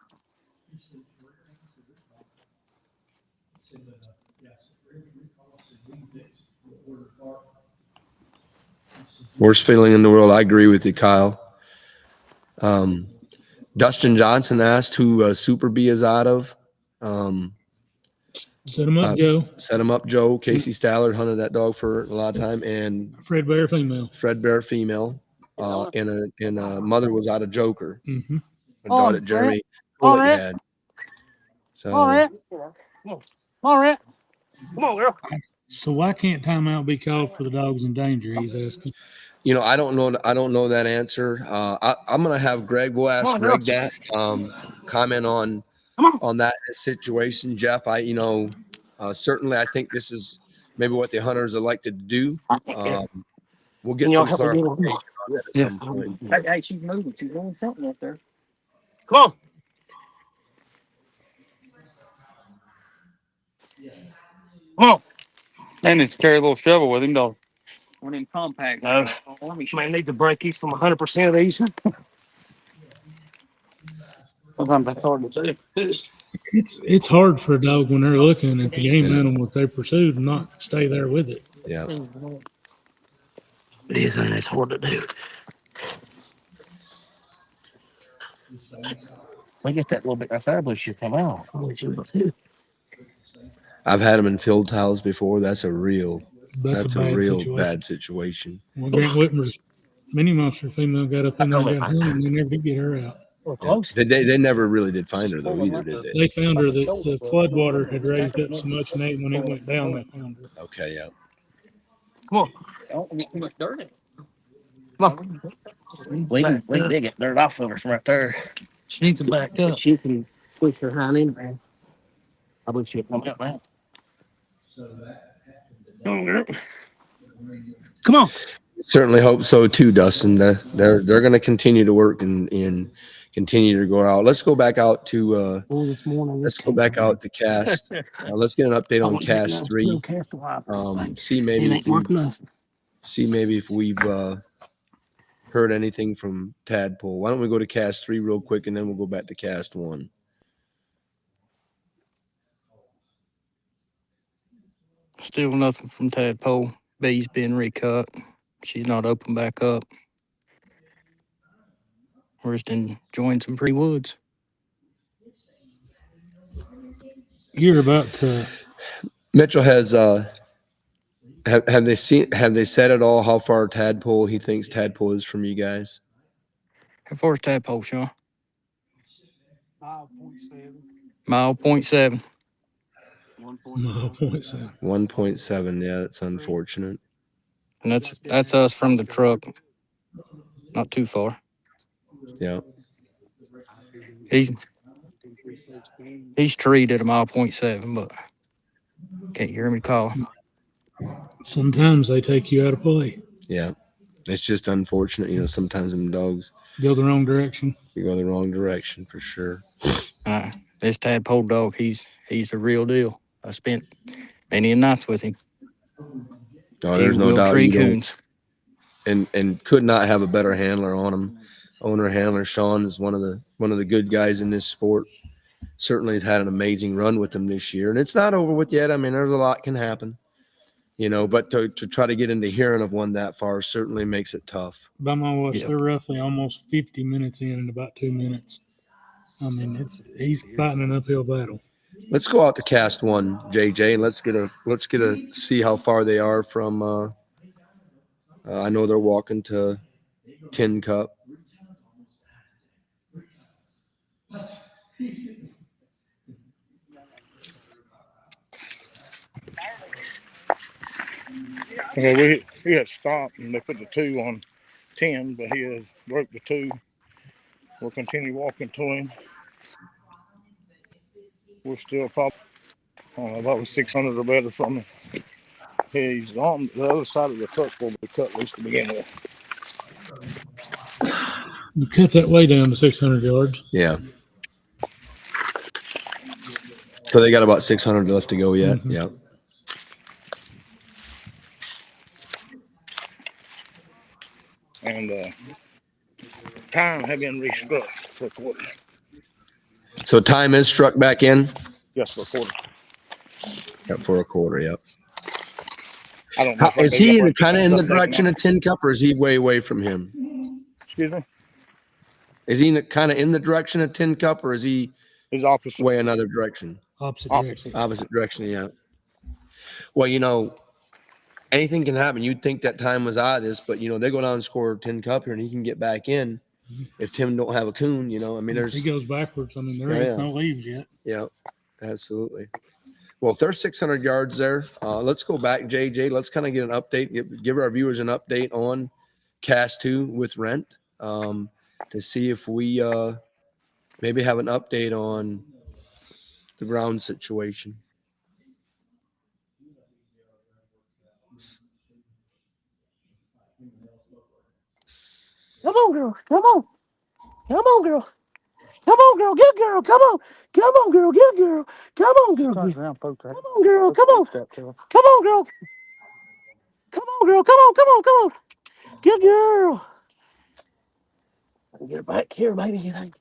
S1: Worst feeling in the world. I agree with you, Kyle. Dustin Johnson asked who Super B is out of.
S2: Set him up, Joe.
S1: Set him up, Joe. Casey Stallard hunted that dog for a lot of time, and
S2: Fred Bear female.
S1: Fred Bear female. And a mother was out of Joker.
S2: Mm-hmm.
S1: A dog that Jeremy
S10: All
S1: Bullock
S10: right.
S1: had. So
S10: All right. All right. Come on, girl.
S2: So why can't timeout be called for the dogs in danger? He's asking.
S1: you know, I don't know that answer. I'm gonna have Greg. We'll ask
S10: Come on,
S1: Greg that. Comment on that situation, Jeff. Certainly I think this is maybe what the hunters elected to do. We'll get some clarification on that at some point.
S10: Hey, she's moving. She's doing something up there. Come on. Come on.
S9: And he's carry a little shovel with him, dog.
S10: One of them compact. No. Man, need to break these from 100% of these.
S9: Sometimes that's hard to do.
S2: It's hard for a dog when they're looking at the game animal that they pursued and not stay there with it.
S1: Yeah.
S10: It is, and it's hard to do. We get that little bit of fire blue should come out.
S1: I've had them in field tiles before. That's a real
S2: That's a bad
S1: real
S2: situation.
S1: bad situation.
S2: Well, Grant Whitmer's mini monster female got up in there and got hung, and they never did get her out.
S1: They never really did find her though either, did they?
S2: They found her that the floodwater had raised up so much, and when it went down, they found her.
S1: Okay, yeah.
S10: Come on. Don't get too much dirt in. Come on. We can dig it dirt off of her from right there. She needs to back up. She can push her hind end, man. I believe she'll come out now. Come on.
S1: Certainly hope so too, Dustin. They're going to continue to work and continue to go out. Let's go back out to
S10: This morning.
S1: let's go back out to cast. Let's get an update on cast 3. See maybe if we've heard anything from Tadpole. Why don't we go to cast 3 real quick and then we'll go back to cast 1.
S4: Still nothing from Tadpole. B's been recut. She's not open back up. We're just enjoying some free woods.
S2: You're about to.
S1: Mitchell has have they said at all how far Tadpole he thinks Tadpole is from you guys?
S4: How far is Tadpole, Sean?
S7: 5.7.
S4: Mile 0.7.
S2: 0.7.
S1: 1.7. Yeah, that's unfortunate.
S4: And that's us from the truck. Not too far.
S1: Yeah.
S4: He's treated a mile 0.7, but can't hear him call.
S2: Sometimes they take you out of play.
S1: Yeah. It's just unfortunate. You know, sometimes them dogs
S2: Go the wrong direction.
S1: you go the wrong direction for sure.
S4: This tadpole dog, he's the real deal. I spent many nights with him.
S1: Oh, there's
S4: He
S1: no
S4: will
S1: doubt
S4: tree
S1: you don't.
S4: coons.
S1: And could not have a better handler on him. Owner handler Sean is one of the good guys in this sport. Certainly has had an amazing run with him this year, and it's not over with yet. I mean, there's a lot can happen, you know, but to try to get into hearing of one that far certainly makes it tough.
S2: By my watch,
S4: Yeah.
S2: they're roughly almost 50 minutes in about 2 minutes. I mean, he's fighting an uphill battle.
S1: Let's go out to cast one, JJ, and let's get a see how far they are from. I know they're walking to Tin Cup.
S8: Well, he had stopped and they put the 2 on 10, but he had broke the 2. We'll continue walking to him. We're still probably about 600 or better from him. He's on the other side of the truck where we cut loose to begin with.
S2: You cut that way down to 600 yards.
S1: Yeah. So they got about 600 left to go yet.
S2: Mhm.
S1: Yeah.
S8: And time had been restruck for a quarter.
S1: So time is struck back in.
S8: Yes, for a quarter.
S1: Yep, for a quarter. Yep.
S8: I don't know. if
S1: Is
S8: they
S1: he
S8: got
S1: kind of in the
S8: stuff taken
S1: direction
S8: out.
S1: of Tin Cup, or is he way away from him?
S8: Excuse me?
S1: Is he kind of in the direction of Tin Cup, or is he
S8: He's opposite.
S1: way another direction?
S2: Opposite
S8: Opposite.
S2: direction.
S1: Opposite direction, yeah. Well, you know, anything can happen. You'd think that time was out of this, but you know, they go down and score Tin Cup here, and he can get back in if Tim don't have a coon. You know, I mean,
S2: If
S1: there's
S2: he goes backwards, I mean, there
S1: Oh,
S2: is
S1: yeah.
S2: no leaves yet.
S1: yeah, absolutely. Well, if there's 600 yards there, let's go back, JJ. Let's kind of get an update, give our viewers an update on Cast 2 with Rent to see if we maybe have an update on the ground situation.
S10: Come on, girl. Come on. Come on, girl. Come on, girl. Good girl. Come on. Come on, girl. Good girl. Come on, girl. Come on, girl. Come on. Come on, girl. Come on, girl. Come on. Come on. Come on. Good girl. Get her back here, baby. You think?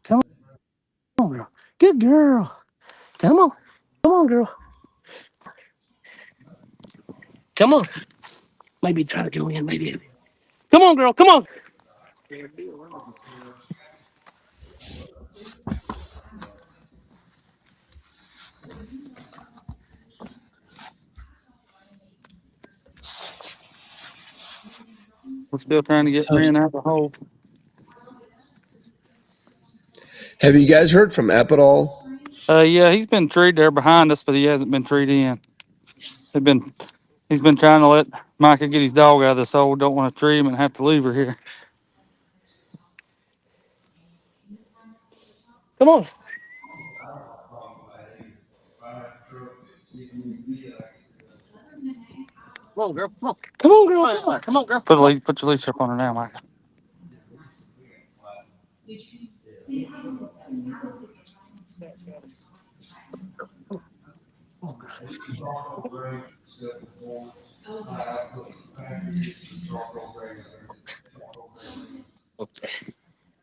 S10: Come on, girl. Good girl. Come on. Come on, girl. Come on. Maybe try to go in, maybe. Come on, girl. Come on.
S9: We're still trying to get Ren out of the hole.
S1: Have you guys heard from Ep at all?
S9: Yeah, he's been treed there behind us, but he hasn't been treed in. He's been trying to let Micah get his dog out of this hole. Don't want to tree him and have to leave her here.
S10: Come on.
S6: Come on, girl. Come on.
S10: Come on, girl. Come on.
S6: Come on, girl.
S9: Put your leash up on her now, Micah.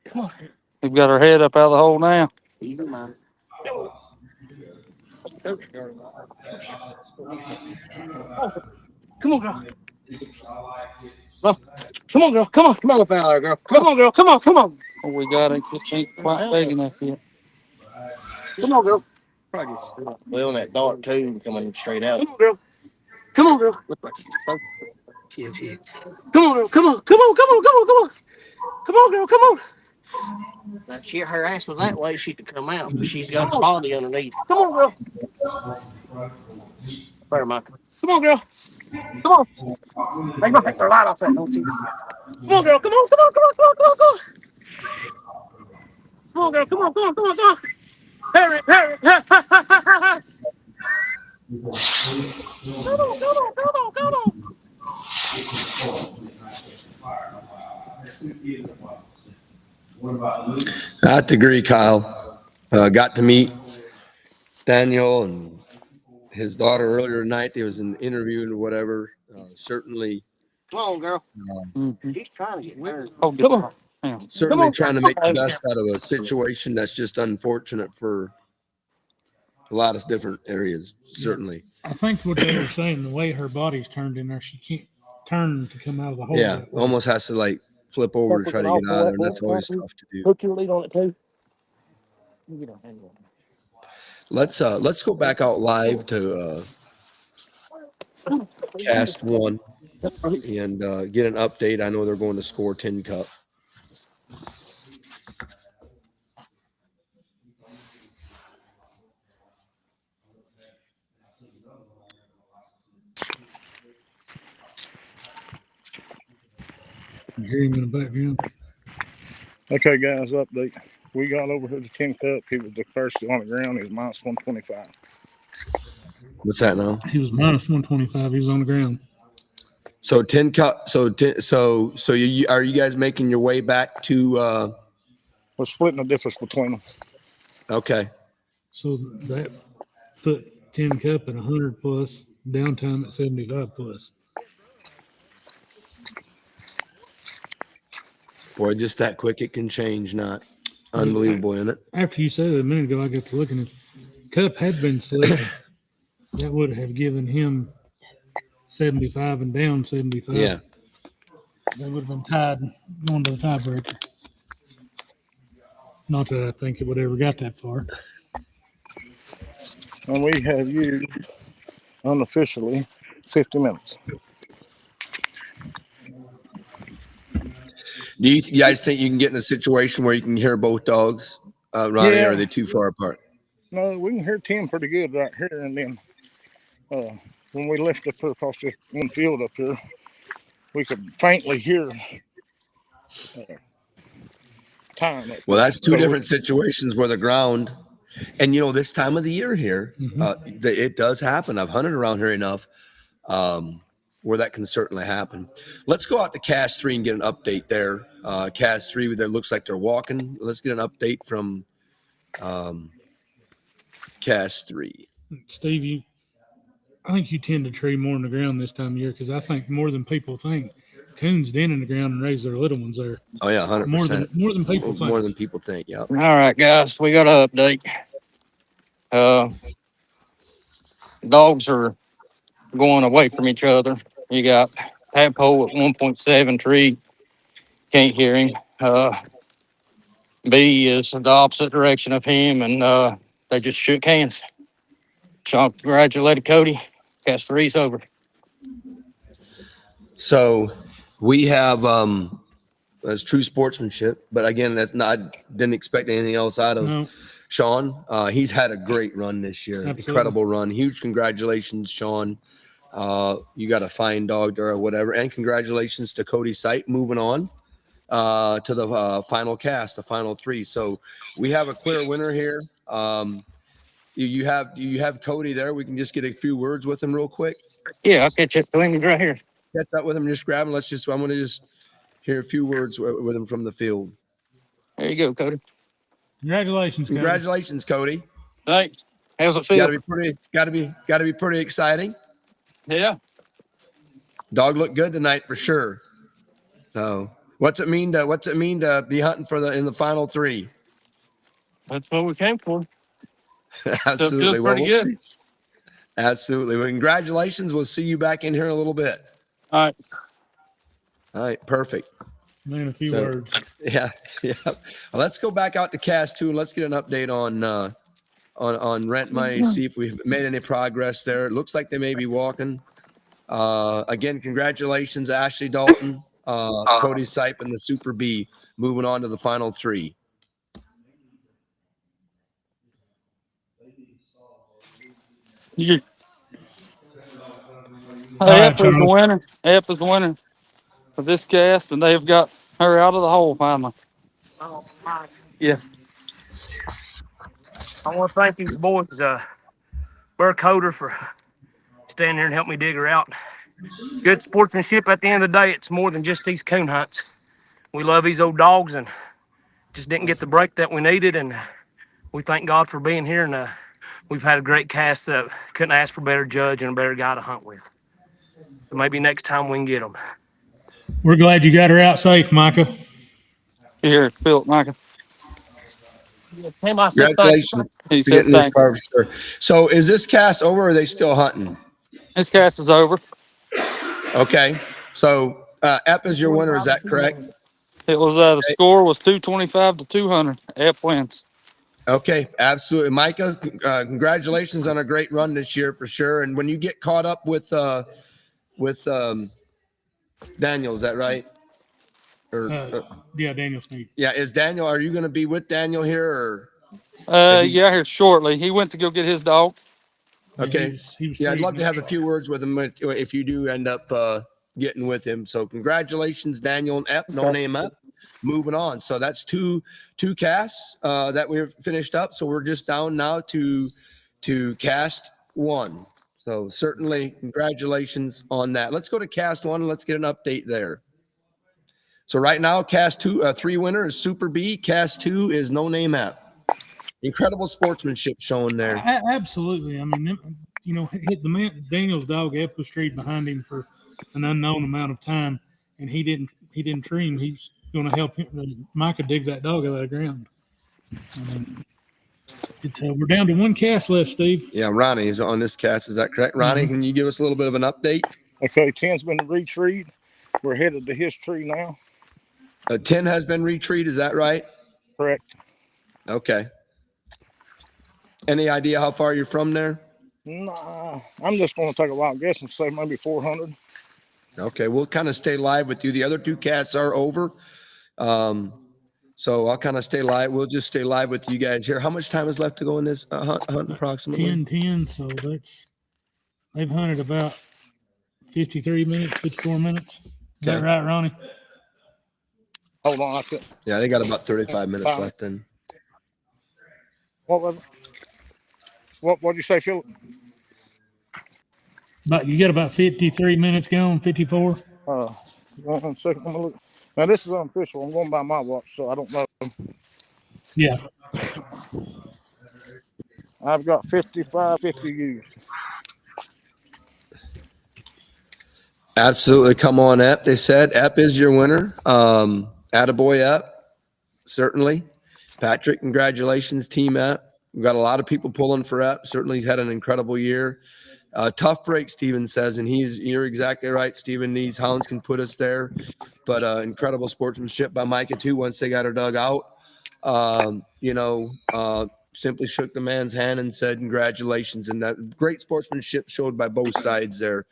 S10: Come on.
S9: We've got her head up out of the hole now.
S10: Even mine. Come on, girl. Come on, girl. Come on.
S6: Come on, fella, girl.
S10: Come on, girl. Come on. Come on.
S9: What we got just ain't quite big enough yet.
S10: Come on, girl.
S6: Well, in that dark too, coming straight out.
S10: Come on, girl. Come on, girl. Yeah. Come on, girl. Come on. Come on. Come on. Come on. Come on. Come on, girl. Come on.
S6: Now, if her ass was that way, she could come out, but she's got the body underneath. Come on, girl. There, Michael. Come on, girl. Come on. They must take their light off that, don't you? Come on, girl. Come on, come on, come on, come on, come on, come on. Come on, girl. Come on, come on, come on, come on. Hurry, hurry. Come on, come on, come on, come on.
S1: I have to agree, Kyle. Got to meet Daniel and his daughter earlier tonight. There was an interview or whatever. Certainly,
S6: Come on, girl. She's trying to get married.
S9: Oh, come on.
S1: certainly trying to make the best out of a situation that's just unfortunate for a lot of different areas. Certainly.
S2: I think what they were saying, the way her body's turned in there, she can't turn to come out of the hole.
S1: Yeah,
S2: that way.
S1: almost has to like flip over to try to get out of there, and that's always tough to do.
S6: Hook your lead on it, too. You get on, hang on.
S1: Let's go back out live to Cast 1 and get an update. I know they're going to score 10 Cup.
S2: You hear him in the background.
S8: Okay, guys, update. We got over here to 10 Cup. He was the first on the ground. He was minus 125.
S1: What's that now?
S2: He was minus 125. He was on the ground.
S1: So 10 Cup. So you are you guys making your way back to?
S8: We're splitting the difference between them.
S1: Okay.
S2: So that put 10 Cup at 100 plus, downtime at 75 plus.
S1: Boy, just that quick it can change. Not unbelievable, isn't it?
S2: After you said it a minute ago, I got to looking at Cup had been selected. That would have given him 75 and down 75.
S1: Yeah.
S2: They would have been tied going to the tiebreaker. Not that I think it would ever got that far.
S8: And we have used unofficially 50 minutes.
S1: Do you guys think you can get in a situation where you can hear both dogs running,
S8: Yeah.
S1: or are they too far apart?
S8: No, we can hear 10 pretty good right here. And then when we left up here across this one field up here, we could faintly hear time.
S1: Well, that's two
S8: So
S1: different situations where the ground, and this time of the year here, it does happen. I've hunted around here enough where that can certainly happen. Let's go out to Cast 3 and get an update there. Cast 3, there looks like they're walking. Let's get an update from Cast 3.
S2: Steve, I think you tend to tree more on the ground this time of year because I think more than people think, coons den in the ground and raise their little ones there.
S1: Oh yeah, 100%.
S2: More than people think.
S1: More than people think. Yeah.
S4: All right, guys, we got an update. Dogs are going away from each other. You got Tadpole at 1.7 tree. Can't hear him. B is the opposite direction of him, and they just shook hands. Sean congratulated Cody. Cast 3's over.
S1: So we have that's true sportsmanship, but again, that's not. Didn't expect anything else out of
S2: No.
S1: Sean. He's had a great run this year.
S2: Absolutely.
S1: Incredible run. Huge congratulations, Sean. You got a fine dog or whatever, and congratulations to Cody Sight moving on to the final cast, the final 3. So we have a clear winner here. You have Cody there. We can just get a few words with him real quick.
S4: Yeah, I'll catch up to him right here.
S1: Catch up with him. Just grab him. I'm going to just hear a few words with him from the field.
S4: There you go, Cody.
S2: Congratulations, Cody.
S1: Congratulations, Cody.
S4: Thanks. How's it feel?
S1: Got to be pretty exciting.
S4: Yeah.
S1: Dog looked good tonight for sure. So what's it mean to be hunting in the final 3?
S4: That's what we came for.
S1: Absolutely.
S4: Feels pretty good.
S1: See. Absolutely. Well, congratulations. We'll see you back in here in a little bit.
S4: All
S1: right. Perfect.
S2: Man, a few
S1: So-
S2: words.
S1: Yeah. Well, let's go back out to Cast 2 and let's get an update on rent money. See if we've made any progress there. It looks like they may be walking. Again, congratulations, Ashley Dalton, Cody Sipe, and the Super B Moving on to the final three.
S9: You,
S2: All right,
S9: App is the
S2: Charlie.
S9: winner. App is the winner for this cast, and they've got her out of the hole finally.
S10: Oh, my.
S9: Yeah.
S10: I want to thank these boys, Burke Hoder, for standing there and helping me dig her out. Good sportsmanship. At the end of the day, it's more than just these coon hunts. We love these old dogs and just didn't get the break that we needed. And we thank God for being here. And we've had a great cast. Couldn't ask for a better judge and a better guy to hunt with. So maybe next time we can get them.
S2: We're glad you got her out safe, Micah.
S9: Here, Philip, Micah.
S10: Tim, I said thanks.
S1: Congratulations
S9: He
S1: for
S9: said
S1: getting this
S9: thanks.
S1: far, sir. So is this cast over or are they still hunting?
S9: This cast is over.
S1: Okay. So Epp is your winner, is that correct?
S9: It was the score was 225 to 200. App wins.
S1: Okay, absolutely. Micah, congratulations on a great run this year for sure. And when you get caught up with Daniel, is that right? Or
S2: Yeah, Daniel Sneed.
S1: yeah, is Daniel, are you going to be with Daniel here or?
S9: Yeah, here shortly. He went to go get his dog.
S1: Okay.
S2: He was
S1: Yeah, I'd
S2: treating
S1: love to
S2: it.
S1: have a few words with him if you do end up getting with him. So congratulations, Daniel and Epp, no name up. Moving on. So that's two casts that we've finished up. So we're just down now to cast one. So certainly congratulations on that. Let's go to cast one and let's get an update there. So right now, cast two, three winner is Super B. Cast two is No Name App. Incredible sportsmanship shown there.
S2: Absolutely. I mean, you know, hit the man. Daniel's dog Epp was treed behind him for an unknown amount of time, and he didn't tree him. He's going to help him. Micah dig that dog out of the ground. We're down to one cast left, Steve.
S1: Yeah, Ronnie is on this cast. Is that correct? Ronnie, can you give us a little bit of an update?
S8: Okay, 10's been retreed. We're headed to his tree now.
S1: 10 has been retreed. Is that right?
S8: Correct.
S1: Okay. Any idea how far you're from there?
S8: Nah, I'm just going to take a wild guess and say maybe 400.
S1: Okay, we'll kind of stay live with you. The other two casts are over. So I'll kind of stay live. We'll just stay live with you guys here. How much time is left to go in this hunt approximately?
S2: 10, so they've hunted about 53 minutes, 54 minutes. Is that right, Ronnie?
S8: Hold on, I could.
S1: Yeah, they got about 35 minutes left then.
S8: What was it? What'd you say, Philip?
S2: You got about 53 minutes gone, 54.
S8: 1 second. Let me look. Now this is unofficial. I'm going by my watch, so I don't know.
S2: Yeah.
S8: I've got 50 used.
S1: Absolutely. Come on, Epp. They said Epp is your winner. Attaboy, Epp. Certainly. Patrick, congratulations, Team Epp. We've got a lot of people pulling for Epp. Certainly, he's had an incredible year. Tough break, Steven says, and you're exactly right, Steven. These hounds can put us there, but incredible sportsmanship by Micah too. Once they got her dug out, simply shook the man's hand and said congratulations, and that great sportsmanship showed by both sides there.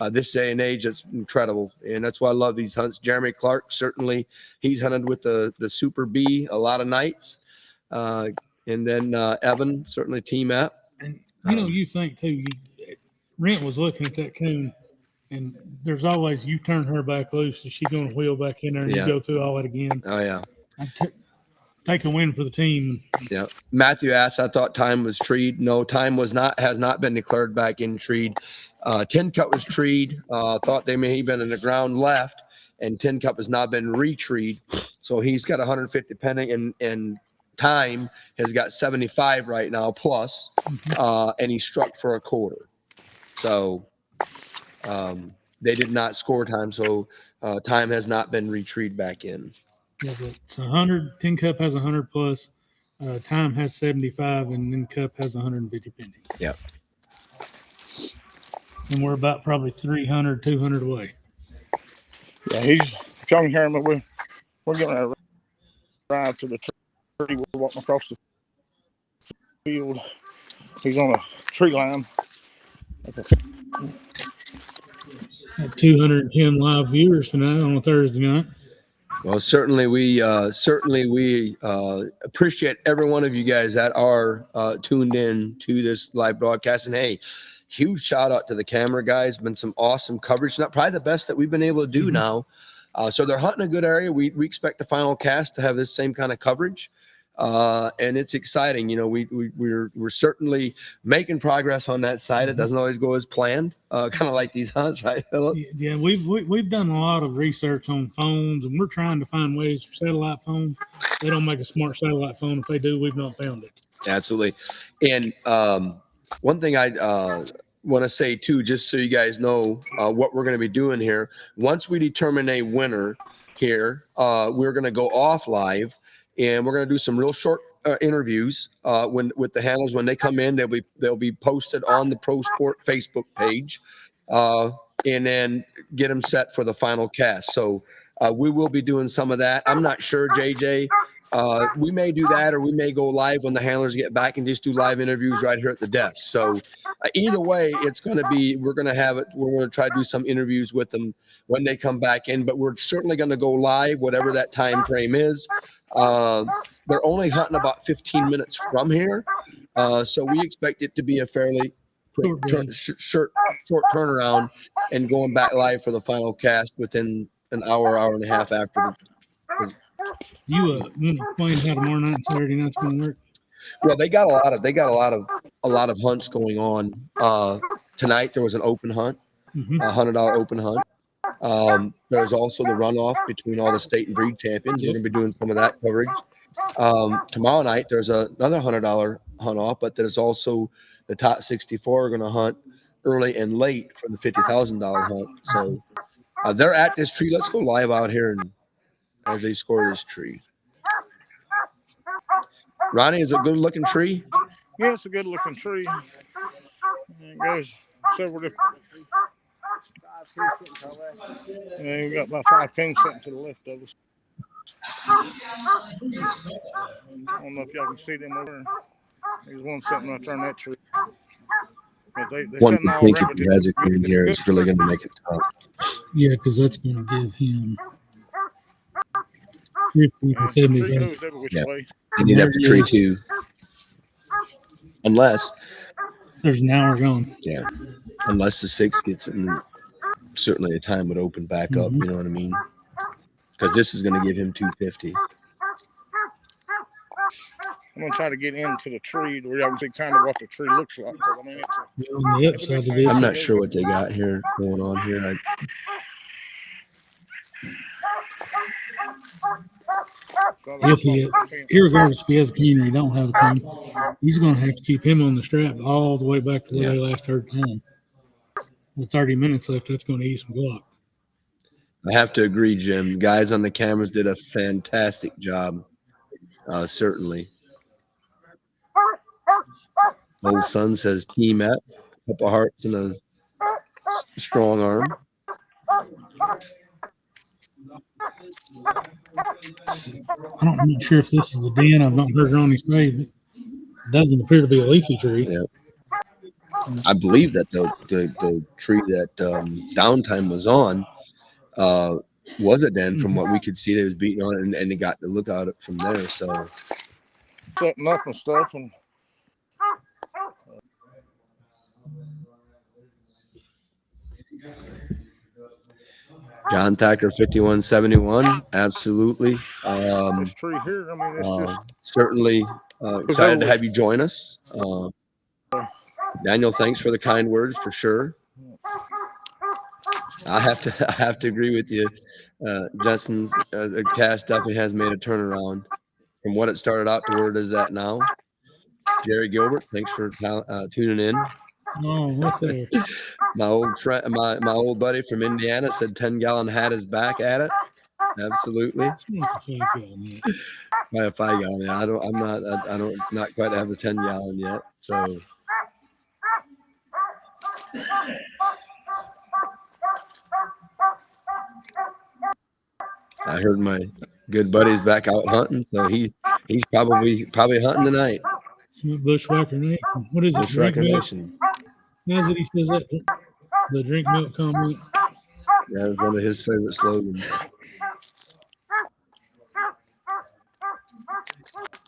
S1: This day and age, it's incredible, and that's why I love these hunts. Jeremy Clark, certainly, he's hunted with the Super B a lot of nights, and then Evan, certainly Team App.
S2: And you think too. Rent was looking at that coon, and there's always you turn her back loose, is she going to wheel back in there and you go through all that again?
S1: Oh yeah.
S2: Take a win for the team.
S1: Yeah. Matthew asked, I thought time was treed. No, time has not been declared back in treed. Tin Cup was treed. Thought they may have been in the ground left, and Tin Cup has not been retreed. So he's got 150 pending, and time has got 75 right now plus, and he struck for a quarter. So they did not score time. So time has not been retreed back in.
S2: Yeah, but it's 100. Tin Cup has 100 plus. Time has 75, and then Cup has 150 pending.
S1: Yep.
S2: And we're about probably 300, 200 away.
S8: Yeah, if y'all can hear me, we're getting ready to drive to the tree. We're walking across the field. He's on a tree line. Okay.
S2: Had 210 live viewers tonight on a Thursday night.
S1: Well, certainly we appreciate every one of you guys that are tuned in to this live broadcast. And hey, huge shout out to the camera guys. Been some awesome coverage. Not probably the best that we've been able to do now. So they're hunting a good area. We expect the final cast to have this same kind of coverage. And it's exciting. You know, we're certainly making progress on that side. It doesn't always go as planned, kind of like these hunts, right, Philip?
S2: Yeah, we've done a lot of research on phones, and we're trying to find ways for satellite phones. They don't make a smart satellite phone. If they do, we've not found it.
S1: Absolutely. And one thing I want to say too, just so you guys know what we're going to be doing here. Once we determine a winner here, we're going to go off live. And we're going to do some real short interviews with the handlers when they come in. They'll be posted on the Pro Sport Facebook page, and then get them set for the final cast. So we will be doing some of that. I'm not sure, JJ. We may do that, or we may go live when the handlers get back and just do live interviews right here at the desk. So either way, it's going to be. We're going to have it. We're going to try to do some interviews with them when they come back in. But we're certainly going to go live, whatever that time frame is. They're only hunting about 15 minutes from here, so we expect it to be a fairly quick short turnaround and going back live for the final cast within an hour and a half after.
S2: You want to explain how tomorrow night and Saturday night's going to work?
S1: Well, they got a lot of hunts going on. Tonight there was an open hunt, $100 open hunt. There's also the runoff between all the state and breed champions. We're going to be doing some of that coverage. Tomorrow night, there's another $100 hunt off, but there's also the top 64 are going to hunt early and late for the $50,000 hunt. So they're at this tree. Let's go live out here and as they score this tree. Ronnie, is it a good looking tree?
S8: Yeah, it's a good looking tree. It goes several different. Yeah, we got about 5 pins sitting to the left of us. I don't know if y'all can see them over there. There's one sitting right there in that tree. But they
S1: One
S8: sitting all
S1: think if
S8: around
S1: he has it in here, it's really going to make it tough.
S2: Yeah, because that's going to give him
S8: the tree goes every which
S1: Yeah.
S8: way.
S1: You need to have the tree too. Unless
S2: there's an hour gone.
S1: Yeah. Unless the 6 gets in, certainly a time would open back up, you know what I mean? Because this is going to give him 250.
S8: I'm gonna try to get into the tree where y'all can see kind of what the tree looks like. 'Cause, I mean, it's
S2: On the upside of this,
S1: I'm not sure what they got here going on here.
S2: if he, irregardless if he has a cane or he don't have a cane, he's going to have to keep him on the strap all the way back to where they last heard him. With 30 minutes left, that's going to eat some block.
S1: I have to agree, Jim. Guys on the cameras did a fantastic job. Certainly. Old son says team up. A couple hearts and a strong arm.
S2: I'm not sure if this is a den. I've not heard Ronnie say, but it doesn't appear to be a leafy tree.
S1: Yeah. I believe that the tree that Downtime was on was a den from what we could see. They was beating on it, and they got to look at it from there. So
S8: setting up and stuff. And
S1: John Thacker 5171, absolutely.
S8: this tree here, I mean, it's just
S1: Certainly excited to have you join us. Daniel, thanks for the kind words for sure. I have to agree with you, Justin. The cast definitely has made a turnaround from what it started out to where it is at now. Jerry Gilbert, thanks for tuning in.
S2: Oh, what there?
S1: My old friend, my old buddy from Indiana said 10-gallon had his back at it. Absolutely. I have 5-gallon. I don't not quite have the 10-gallon yet. So. I heard my good buddy's back out hunting, so he's probably hunting tonight.
S2: Bushwhacker Nation. What is it?
S1: Bushwhacker Nation.
S2: How's it? He says that the drink milk comment.
S1: That was one of his favorite slogans.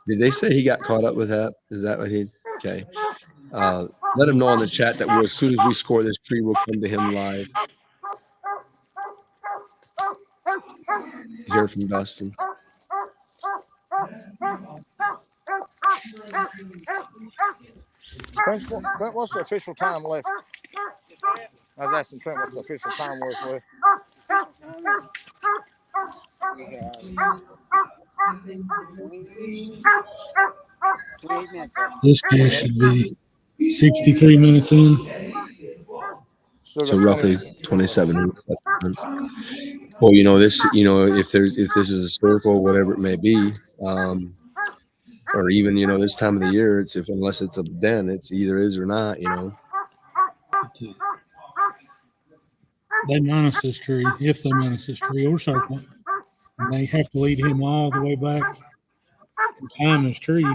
S1: Did they say he got caught up with that? Is that what he? Okay. Let him know in the chat that as soon as we score this tree, we'll come to him live. Hear from Dustin.
S8: Trent, what's the official time left? I was asking Trent what's the official time was left.
S2: This cast should be 63 minutes in.
S1: So roughly 27 minutes left. Well, you know, this, you know, if this is a circle, whatever it may be, or even, you know, this time of the year, it's unless it's a den, it's either is or not, you know.
S2: They minus this tree, if they minus this tree or circle it, and they have to lead him all the way back and time this tree.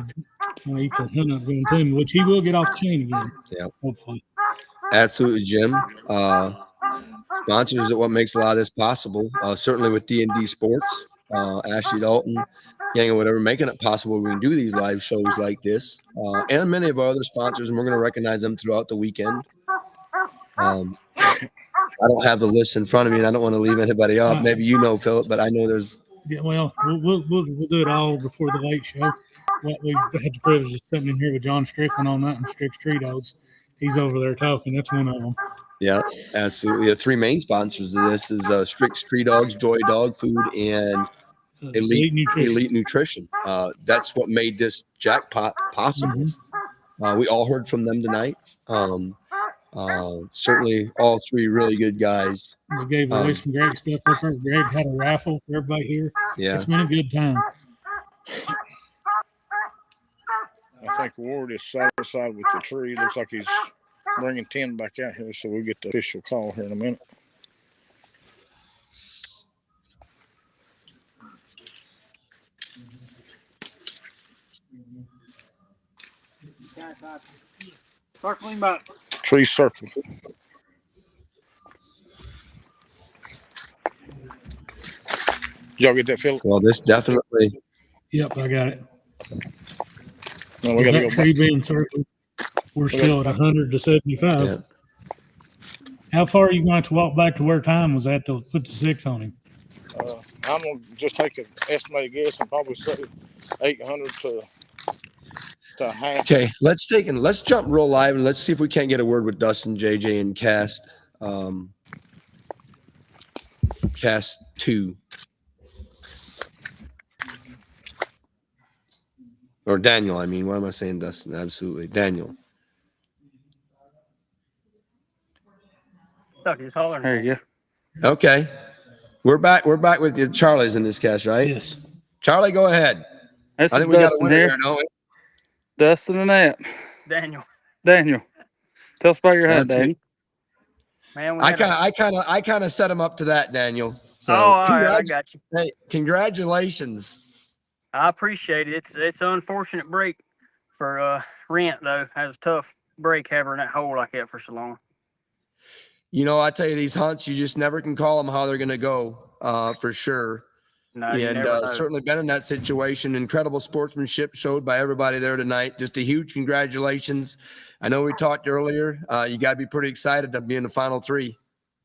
S2: He can hunt up going to him, which he will get off the chain again.
S1: Yeah.
S2: Hopefully.
S1: Absolutely, Jim. Sponsors are what makes a lot of this possible. Certainly with D&D Sports, Ashley Dalton, Gang or whatever, making it possible we can do these live shows like this, and many of our other sponsors, and we're going to recognize them throughout the weekend. I don't have the list in front of me, and I don't want to leave anybody off. Maybe you know, Philip, but I know there's.
S2: Yeah, well, we'll do it all before the late show. We've had the privilege of sitting in here with John Strickland on that and Strick's Tree Dogs. He's over there talking. That's one of them.
S1: Yeah, absolutely. The three main sponsors of this is Strick's Tree Dogs, Joy Dog Food, and Elite Nutrition. That's what made this jackpot possible. We all heard from them tonight. Certainly all three really good guys.
S2: They gave away some great stuff up there. Greg had a raffle for everybody here.
S1: Yeah.
S2: It's been a good time.
S8: I think Ward is satisfied with the tree. Looks like he's bringing 10 back out here, so we'll get the official call here in a minute.
S6: Circling back.
S8: Tree circle. Y'all get that, Philip?
S1: Well, this definitely.
S2: Yep, I got it.
S8: No, we got to
S2: That
S8: go
S2: tree
S8: back.
S2: being circled, we're still at 100 to 75.
S1: Yeah.
S2: How far are you going to walk back to where time was at to put the 6 on him?
S8: I'm going to just take an estimated guess and probably say 800 to half.
S1: Okay, let's jump real live and let's see if we can't get a word with Dustin, JJ, and Cast. Cast 2. Or Daniel, I mean. Why am I saying Dustin? Absolutely. Daniel.
S6: He's hollering.
S9: There you go.
S1: Okay. We're back with you. Charlie's in this cast, right?
S2: Yes.
S1: Charlie, go ahead.
S9: This
S1: I
S9: is
S1: think we got a
S9: Dustin
S1: winner
S9: here.
S1: here, don't we?
S9: Dustin and that.
S6: Daniel.
S9: Daniel. Tell us about your hunt,
S1: That's
S9: Daniel.
S6: Man,
S1: I kind of set him up to that, Daniel. So
S6: all right, I got you.
S1: hey, congratulations.
S6: I appreciate it. It's an unfortunate break for Rent though. That was a tough break having that hole like that for so long.
S1: You know, I tell you, these hunts, you just never can call them how they're going to go, for sure.
S6: No, you
S1: And
S6: never know.
S1: certainly been in that situation. Incredible sportsmanship showed by everybody there tonight. Just a huge congratulations. I know we talked earlier. You got to be pretty excited to be in the final 3.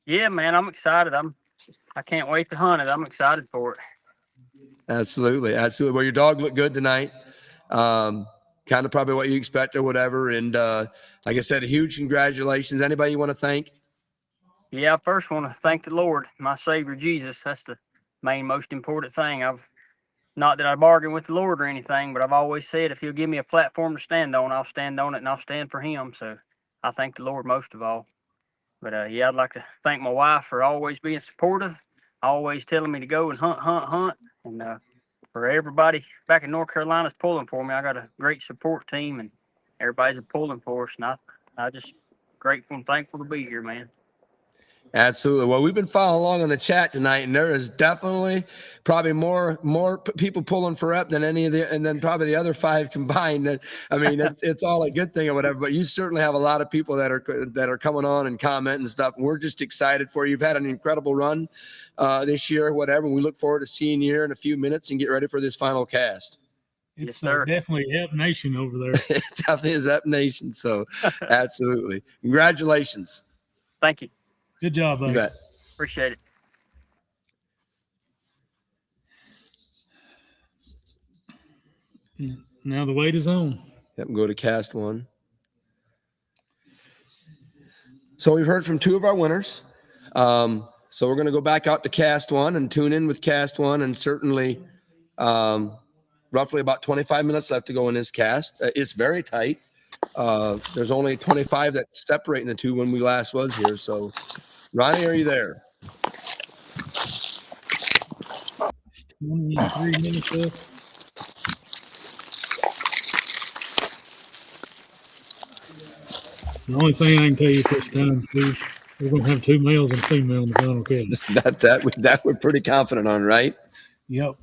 S6: Yeah, man, I'm excited. I can't wait to hunt it. I'm excited for it.
S1: Absolutely. Well, your dog looked good tonight. Kind of probably what you expect or whatever. And like I said, a huge congratulations. Anybody you want to thank?
S6: Yeah, I first want to thank the Lord, my Savior Jesus. That's the main, most important thing. Not that I bargain with the Lord or anything, but I've always said if He'll give me a platform to stand on, I'll stand on it and I'll stand for Him. So I thank the Lord most of all. But yeah, I'd like to thank my wife for always being supportive, always telling me to go and hunt. And for everybody back in North Carolina's pulling for me, I got a great support team and everybody's pulling for us. And I just grateful and thankful to be here, man.
S1: Absolutely. Well, we've been following along on the chat tonight, and there is definitely probably more people pulling for Ep than any of the, and then probably the other 5 combined. I mean, it's all a good thing or whatever. But you certainly have a lot of people that are coming on and commenting and stuff. And we're just excited for you. You've had an incredible run this year, whatever. And we look forward to seeing you here in a few minutes and get ready for this final cast.
S2: It's
S6: sir.
S2: definitely App Nation over there.
S1: It definitely is App Nation. So absolutely. Congratulations.
S6: Thank you.
S2: Good job,
S1: You
S2: buddy.
S1: bet.
S6: Appreciate it.
S2: Now the wait is on.
S1: Yep, go to cast one. So we've heard from two of our winners. So we're going to go back out to cast one and tune in with cast one, and certainly roughly about 25 minutes left to go in this cast. It's very tight. There's only 25 that's separating the two when we last was here. So Ronnie, are you there?
S2: 23 minutes left. The only thing I can tell you at this time is we're going to have 2 males and a female in the final cast.
S1: that we're pretty confident on, right?
S2: Yep.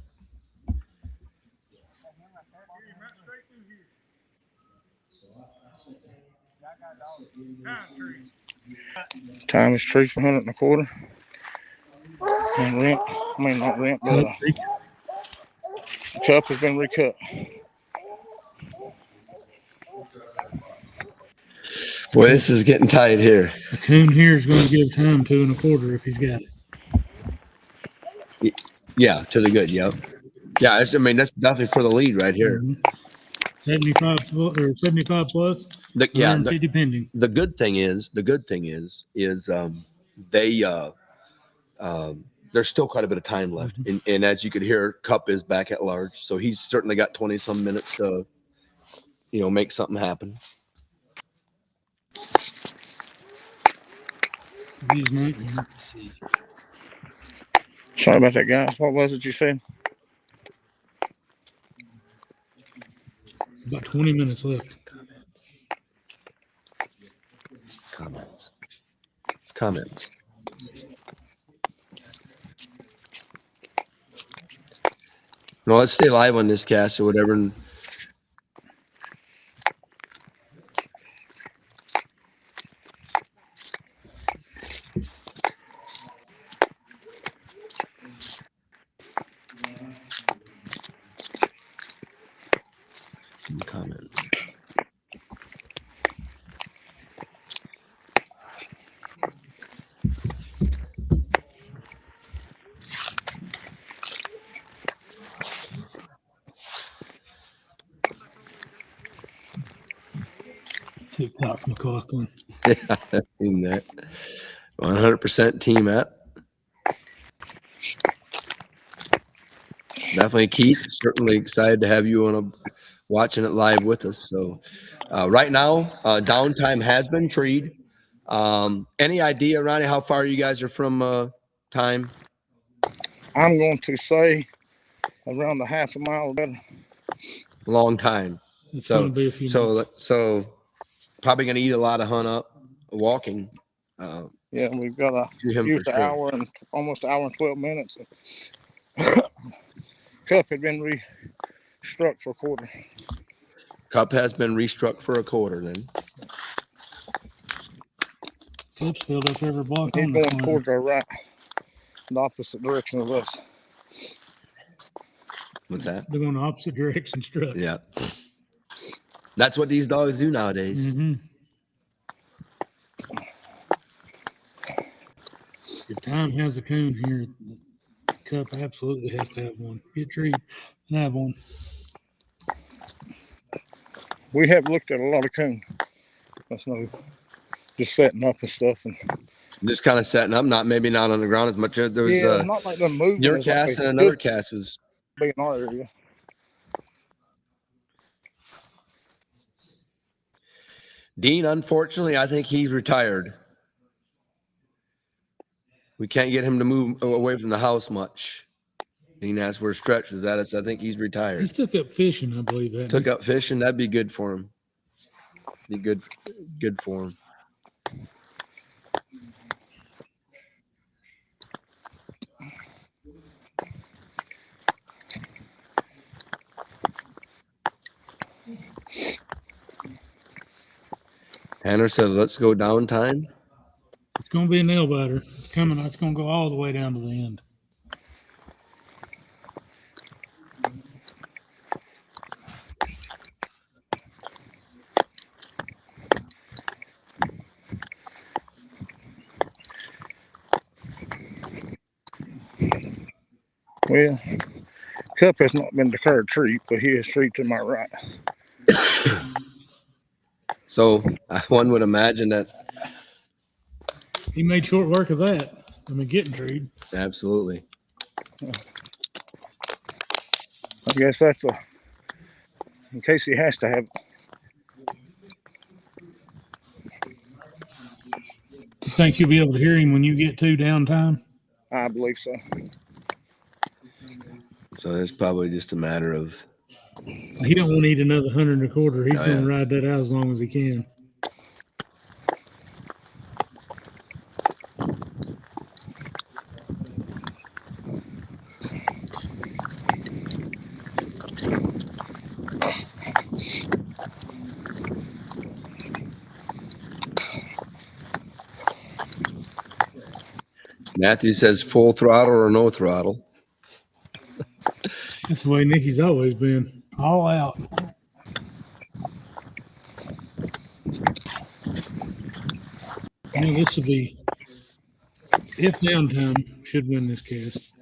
S8: Time is tree for 100 and a quarter. And rent, not rent, but the cup has been recut.
S1: Boy, this is getting tight here.
S2: The coon here is going to give time 2 1/4 if he's got it.
S1: Yeah, to the good. Yep. Yeah, that's definitely for the lead right here.
S2: 75 plus. 150 pending.
S1: The good thing is there's still quite a bit of time left, and as you could hear, Cup is back at large, so he's certainly got 20 some minutes to, make something happen.
S8: Sorry about that, guys. What was it you said?
S2: About 20 minutes left.
S1: Comments. No, let's stay live on this cast or whatever. And comments.
S2: TikTok McLaughlin.
S1: Yeah, I've seen that. 100% team app. Definitely, Keith. Certainly excited to have you watching it live with us. So, right now, downtime has been treed. Any idea, Ronnie, how far you guys are from time?
S8: I'm going to say around a half a mile better.
S1: Long time.
S2: It's going to be a few minutes.
S1: So probably going to eat a lot of hunt up walking.
S8: Yeah, we've got a
S1: almost
S8: an hour and 12 minutes. Cup had been restruck for a quarter.
S1: Cup has been restruck for a quarter then.
S2: Clips filled up every block
S8: He's
S2: on the
S8: going
S2: corner.
S8: towards our right, the opposite direction of us.
S1: What's that?
S2: They're going the opposite direction struck.
S1: Yeah. That's what these dogs do nowadays.
S2: Mm-hmm. If time has a coon here, the Cup absolutely has to have one. Get treed and have one.
S8: We have looked at a lot of coon. That's no just setting up and stuff. And
S1: Just kind of setting up, maybe not on the ground as much. There was
S8: not like them moving.
S1: your
S8: as like
S1: cast
S8: they
S1: and another
S8: could
S1: cast was.
S8: be in our area.
S1: Dean, unfortunately, I think he's retired. We can't get him to move away from the house much. Dean asked where Stretch was at. I think he's retired.
S2: He's took up fishing, I believe. That
S1: Took up fishing. That'd be good for him. Be good for him. Tanner said, let's go downtime.
S2: It's going to be a nail biter. It's coming. It's going to go all the way down to the end.
S8: Well, Cup has not been declared treat, but he is treat to my right.
S1: So one would imagine that.
S2: He made short work of that. I mean, getting treed.
S1: Absolutely.
S8: I guess that's in case he has to have.
S2: You think you'll be able to hear him when you get to downtime?
S8: I believe so.
S1: So it's probably just a matter of.
S2: He don't want to eat another 125. He's
S1: Oh,
S2: going to
S1: yeah.
S2: ride that out as long as he can.
S1: Matthew says full throttle or no throttle.
S2: That's the way Nikki's always been. All out. I mean, this will be, if downtime should win this cast.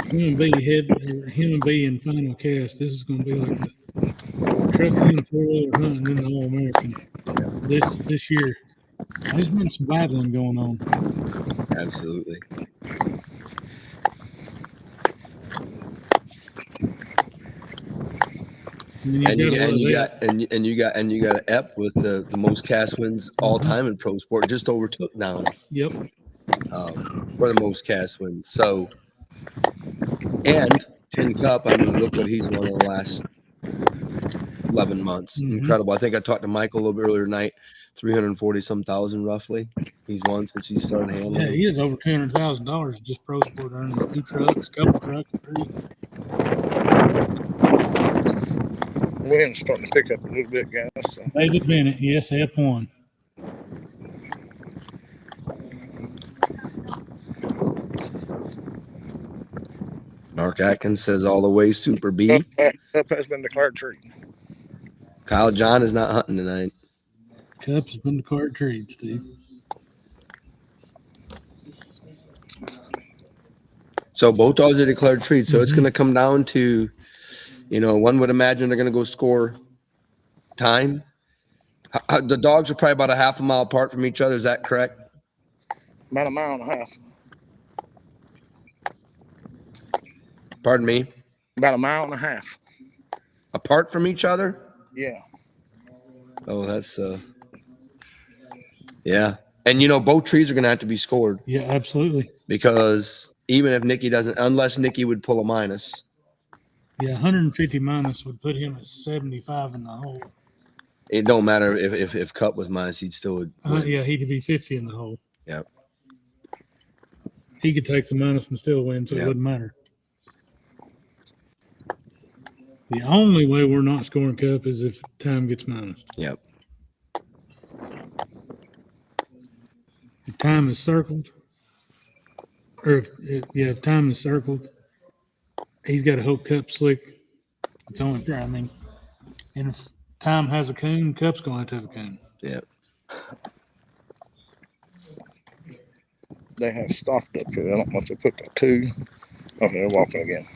S2: Him and B in final cast. This is going to be like the truck hunt, 4-wheeler hunt, and then the All American. This year, there's been some battling going on.
S1: Absolutely. And you got Epp with the most cast wins all time in pro sport, just overtook Down.
S2: Yep.
S1: For the most cast wins. So, and Tin Cup, I mean, look what he's won in the last 11 months.
S2: Mhm.
S1: Incredible. I think I talked to Michael a little bit earlier tonight. 340 thousand roughly. He's won since he started handling.
S2: Yeah, he is over $200,000 just pro sport earnings. 2 trucks, couple trucks, 3.
S8: Wind's starting to pick up a little bit, guys. So.
S2: David Bennett, yes, F1.
S1: Mark Atkins says all the way Super B.
S8: Cup has been declared treat.
S1: Kyle John is not hunting tonight.
S2: Cup's been declared treat, Steve.
S1: So both dogs are declared treats. So it's going to come down to, one would imagine they're going to go score time. The dogs are probably about a half a mile apart from each other. Is that correct?
S8: About a mile and a half.
S1: Pardon me?
S8: About a mile and a half.
S1: Apart from each other?
S8: Yeah.
S1: Oh, that's yeah. And both trees are going to have to be scored.
S2: Yeah, absolutely.
S1: Because even if Nikki doesn't, unless Nikki would pull a minus.
S2: Yeah, 150 minus would put him at 75 in the hole.
S1: It don't matter if Cup was minus, he'd still would.
S2: Yeah, he could be 50 in the hole.
S1: Yep.
S2: He could take the minus and still win, so it wouldn't matter. The only way we're not scoring Cup is if time gets minus.
S1: Yep.
S2: If time is circled, or if time is circled, he's got to hope Cup slick. It's only fair. I mean, and if time has a coon, Cup's going to have a coon.
S1: Yep.
S8: They have stopped up here. I don't know if they put the 2. Okay, they're walking again.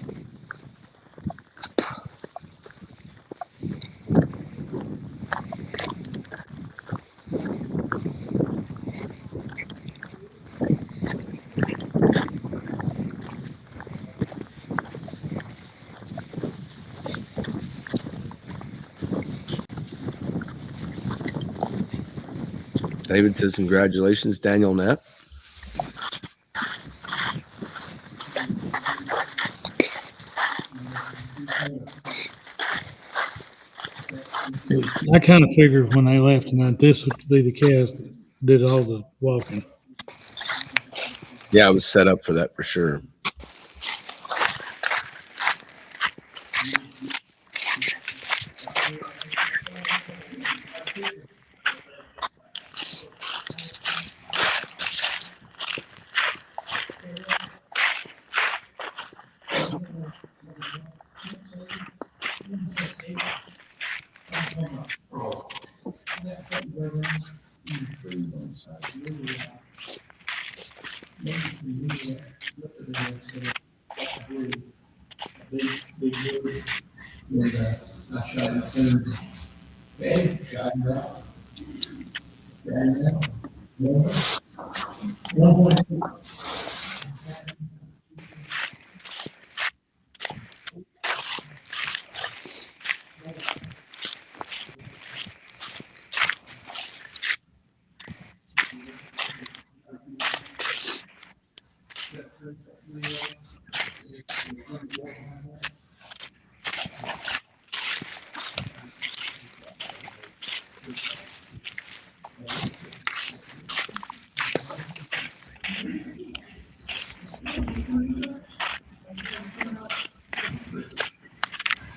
S1: David says congratulations, Daniel Knapp.
S2: I kind of figured when they left tonight, this would be the cast that did all the walking.
S1: Yeah, I was set up for that for sure.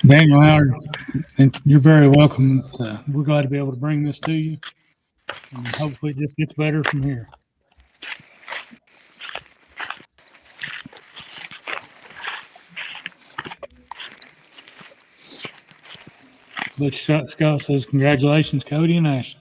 S2: Daniel Howard, and you're very welcome. We're glad to be able to bring this to you, and hopefully it just gets better from here. Butch Scott says, congratulations, Cody and Ashley.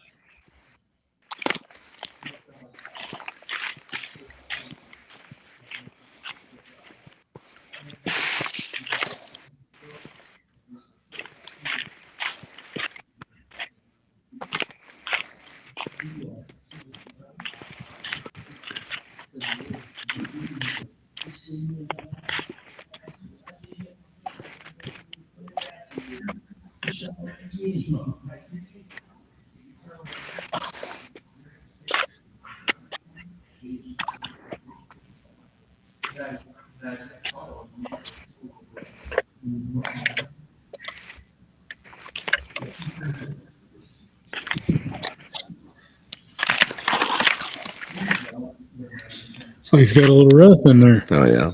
S2: So he's got a little rough in there.
S1: Oh, yeah.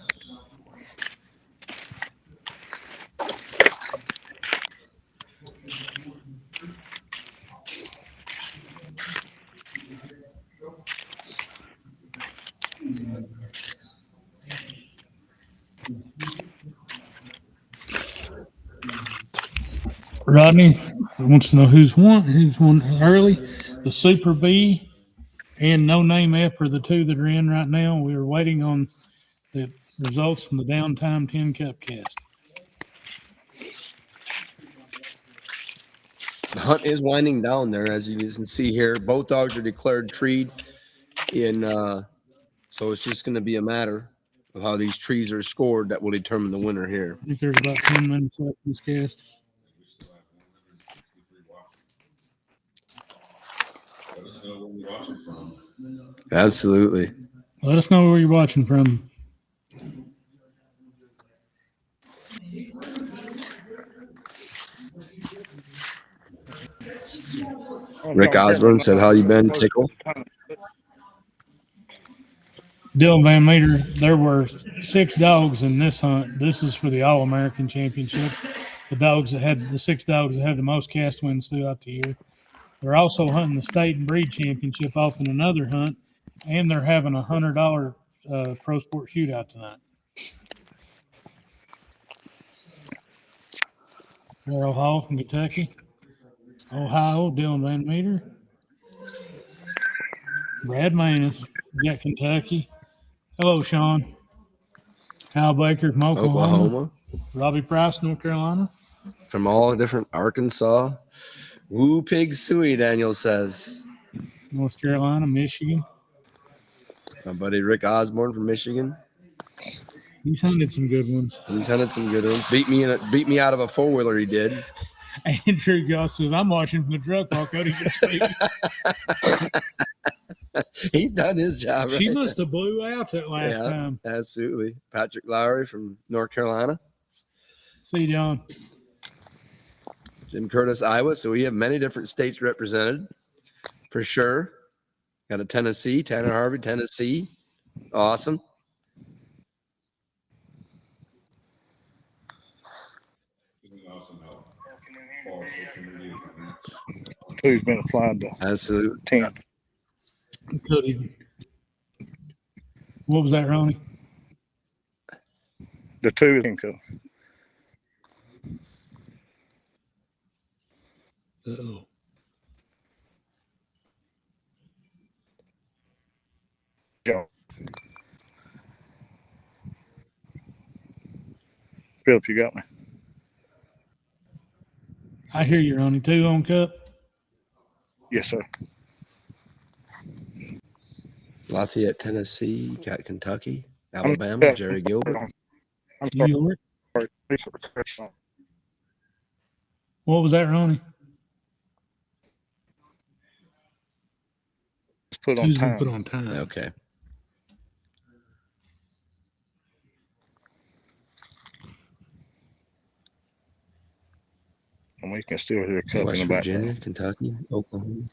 S2: Rodney wants to know who's won early. The Super B and No Name Ep are the two that are in right now. We are waiting on the results from the Downtime 10 Cup cast.
S1: The hunt is winding down there, as you can see here. Both dogs are declared treed so it's just going to be a matter of how these trees are scored that will determine the winner here.
S2: I think there's about 10 minutes left in this cast.
S3: Let us know where you're watching from.
S1: Absolutely.
S2: Let us know where you're watching from.
S1: Rick Osborne said, how you been, Tickle?
S2: Dylan Van Meter, there were 6 dogs in this hunt. This is for the All-American Championship. The 6 dogs that had the most cast wins throughout the year. They're also hunting the state and breed championship off in another hunt, and they're having a $100 pro sport shootout tonight. Carol Hall from Kentucky. Ohio, Dylan Van Meter. Brad Manus, you got Kentucky. Hello, Sean. Kyle Baker from Oklahoma. Robbie Price, North Carolina.
S1: From all different Arkansas. Woo pig suey, Daniel says.
S2: North Carolina, Michigan.
S1: My buddy Rick Osborne from Michigan.
S2: He's hunted some good ones.
S1: He's hunted some good ones. Beat me out of a 4-wheeler. He did.
S2: Andrew Goss says, "I'm watching from the truck while Cody gets speak."
S1: He's done his job. Right?
S2: She must have blew out that last time.
S1: Absolutely. Patrick Lowry from North Carolina.
S2: See, John.
S1: Jim Curtis, Iowa. So we have many different states represented, for sure. Got a Tennessee, Tanner Harvey, Tennessee. Awesome.
S8: Two's been applied to
S1: Absolutely.
S8: 10.
S2: Cody. What was that, Ronnie?
S8: The 2 is in cup.
S2: Uh-oh.
S8: Joe. Philip, you got me.
S2: I hear you, Ronnie. 2 on Cup.
S8: Yes, sir.
S1: Lafayette, Tennessee, got Kentucky,
S8: I'm
S1: Alabama, Jerry Gilbert.
S8: I'm
S2: New York.
S8: sorry.
S2: What was that, Ronnie?
S8: Put on
S2: 2's been
S8: time.
S2: put on time.
S1: Okay.
S8: And we can still hear a cup
S1: West
S8: in the
S1: Virginia,
S8: background.
S1: Kentucky, Oklahoma.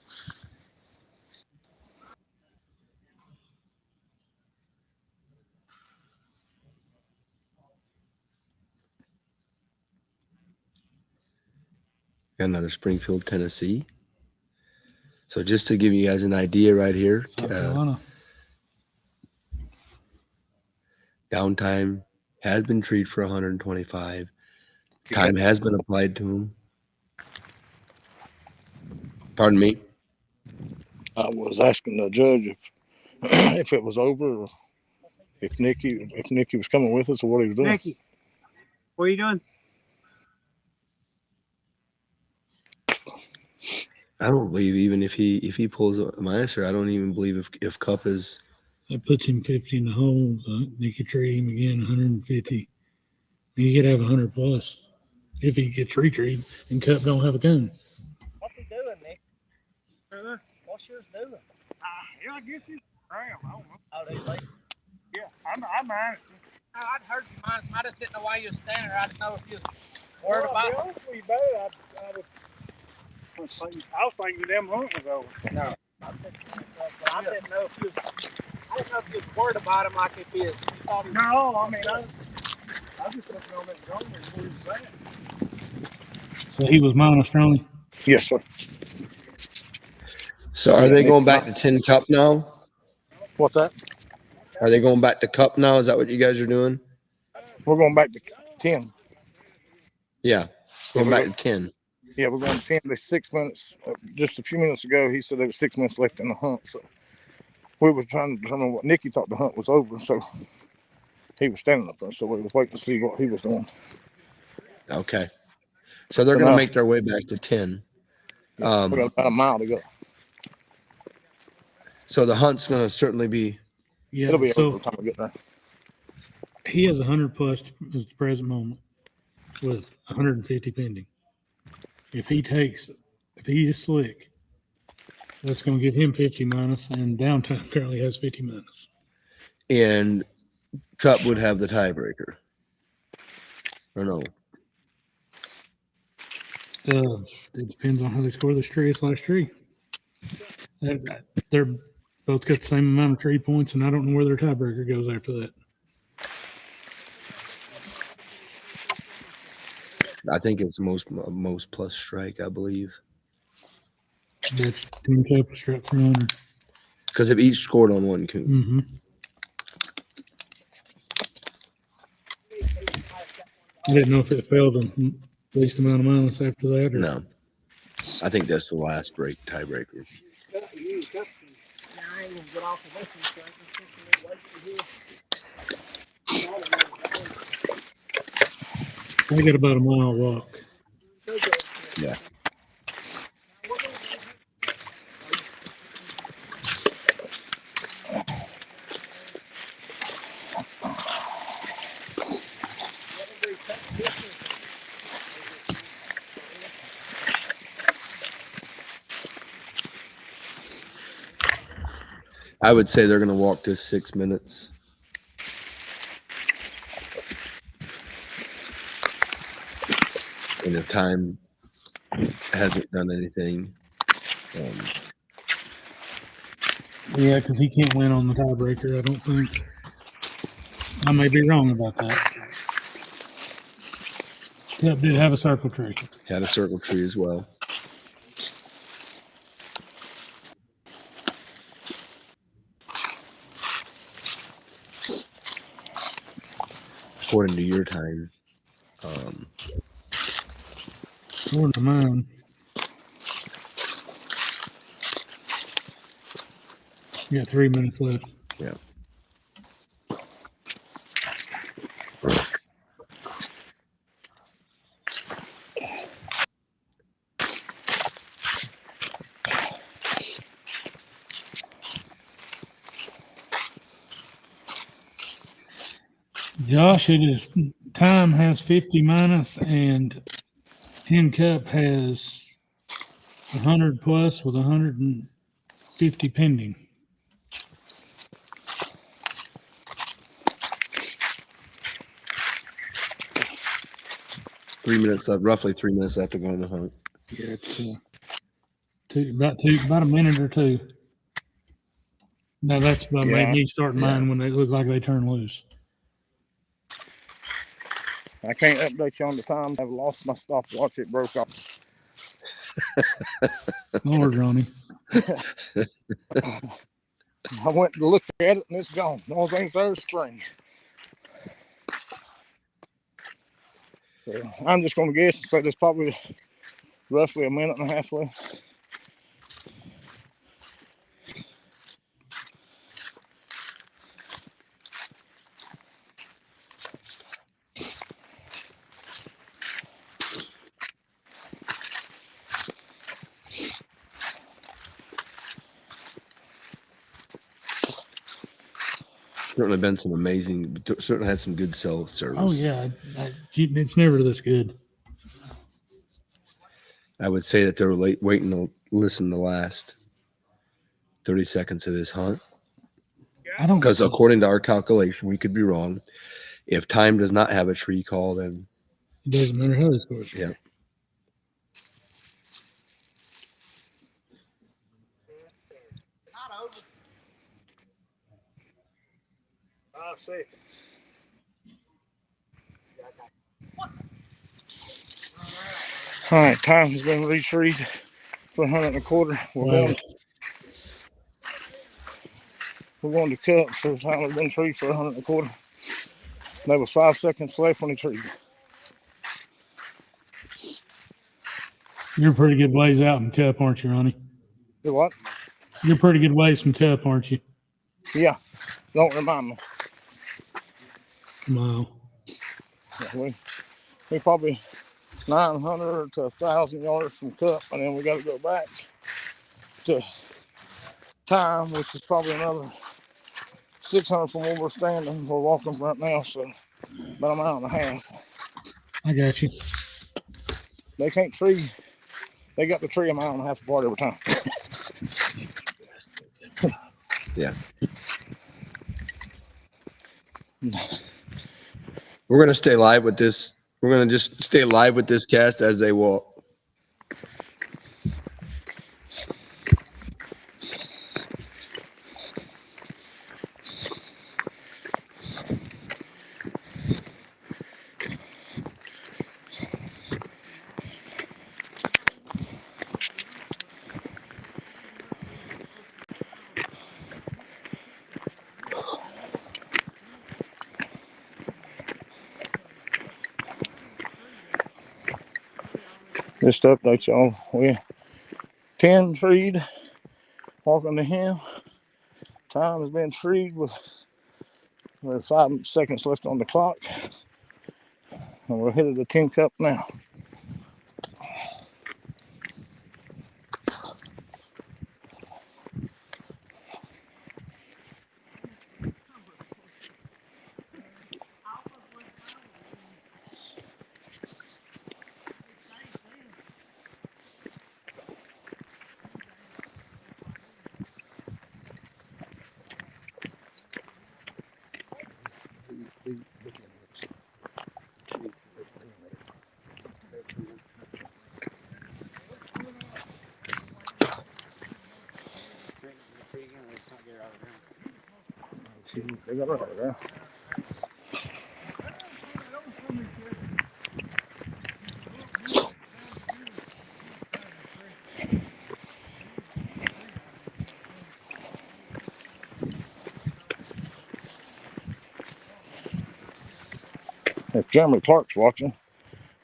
S1: Got another Springfield, Tennessee. So just to give you guys an idea right here,
S2: South Carolina.
S1: downtime has been treated for 125. Time has been applied to him. Pardon me?
S8: I was asking the judge if, if it was over, or if Nikki was coming with us, or what he was doing.
S7: Nikki, what are you doing?
S1: I don't believe even if he pulls a minus, or I don't even believe if Cup is.
S2: That puts him 50 in the hole. So they could trade him again 150. He could have 100 plus if he gets retreated and Cup don't have a gun.
S7: What's he doing, Nick? What's yours doing?
S5: Yeah, I guess he's around. I don't know.
S7: Oh, they late.
S5: Yeah, I'm minus.
S7: I'd heard you minus. I just didn't know why you was standing there. I didn't know if you was worried about it.
S5: Honestly, bad. I was thinking them hunt was over.
S7: No. I didn't know if you was. I didn't know if you was worried about him like if he is. You thought he was.
S5: No, I mean, I was just looking on that drone and where he was at.
S2: So he was minus, Ronnie.
S8: Yes, sir.
S1: So are they going back to 10 Cup now?
S8: What's that?
S1: Are they going back to Cup now? Is that what you guys are doing?
S8: We're going back to 10.
S1: Yeah, going back to 10.
S8: Yeah, we're going to 10. There's 6 minutes. Just a few minutes ago, he said there was 6 minutes left in the hunt. So we were trying to determine what Nikki thought the hunt was over. So he was standing up there. So we was waiting to see what he was doing.
S1: Okay. So they're going to make their way back to 10.
S8: We got about a mile to go.
S1: So the hunt's going to certainly be.
S2: Yeah.
S8: It'll be
S2: So
S8: over by the time we get there.
S2: he has 100 plus at the present moment with 150 pending. If he is slick, that's going to give him 50 minus, and downtime currently has 50 minus.
S1: And Cup would have the tiebreaker. Or no?
S2: It depends on how they score this tree/tree. They're both got the same amount of tree points, and I don't know where their tiebreaker goes after that.
S1: I think it's most plus strike, I believe.
S2: That's 10 Cup struck for honor.
S1: Because they've each scored on one coon.
S2: Mm-hmm. I didn't know if it failed them least amount of minus after that. Or...
S1: No. I think that's the last tiebreaker.
S2: They got about a mile walk.
S1: Yeah. I would say they're going to walk this 6 minutes. And if time hasn't done anything,
S2: Yeah, because he can't win on the tiebreaker, I don't think. I may be wrong about that. Yep, did have a circle tree.
S1: had a circle tree as well. According to your time.
S2: According to mine. You got 3 minutes left.
S1: Yeah.
S2: Josh, it is time has 50 minus and Tin Cup has 100 plus with 150 pending.
S1: Roughly 3 minutes left to go on the hunt.
S2: Yeah, it's about a minute or two. Now that's about
S8: Yeah.
S2: me starting mine when they look like they turn loose.
S8: I can't update you on the time. I've lost my stopwatch. It broke off.
S2: Lord, Ronnie.
S8: I went to look at it and it's gone. The only thing's there is string. So I'm just going to guess and say there's probably roughly a minute and a half left.
S1: Certainly been some amazing, certainly had some good cell service.
S2: Oh yeah, it's never this good.
S1: I would say that they were waiting to listen to the last 30 seconds of this hunt.
S2: I don't
S1: Because according to our calculation, we could be wrong. If time does not have a tree call, then
S2: It doesn't matter how they score.
S1: yeah.
S8: All right, time has been retrieved for 125. We're going to cut, so time has been retrieved for 125. There was 5 seconds left when he treated.
S2: You're a pretty good ways out in Cup, aren't you, Ronnie?
S8: Do what?
S2: You're a pretty good ways from Cup, aren't you?
S8: Yeah, don't remind me.
S2: Wow.
S8: Yeah, we probably 900 to 1,000 yards from Cup, and then we got to go back to time, which is probably another 600 from where we're standing. We're walking right now, so about a mile and a half.
S2: I got you.
S8: They can't tree. They got the tree a mile and a half apart every time.
S1: Yeah. We're going to stay live with this. We're going to just stay live with this cast as they walk.
S8: Just to update y'all, we 10 treed, walking to him. Time has been treed with 5 seconds left on the clock. And we're headed to Tin Cup now. They got right there. If Jeremy Clark's watching,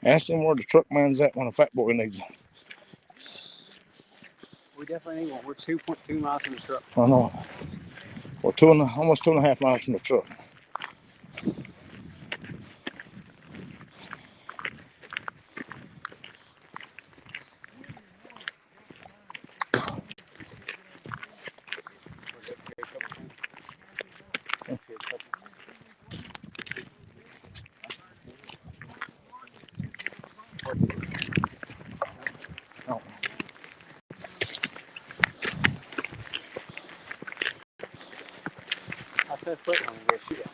S8: ask him where the truck man's at when a fat boy needs him.
S7: We definitely need one. We're 2.2 miles from the truck.
S8: I know. We're almost 2.5 miles from the truck.
S7: 10 foot one where she at.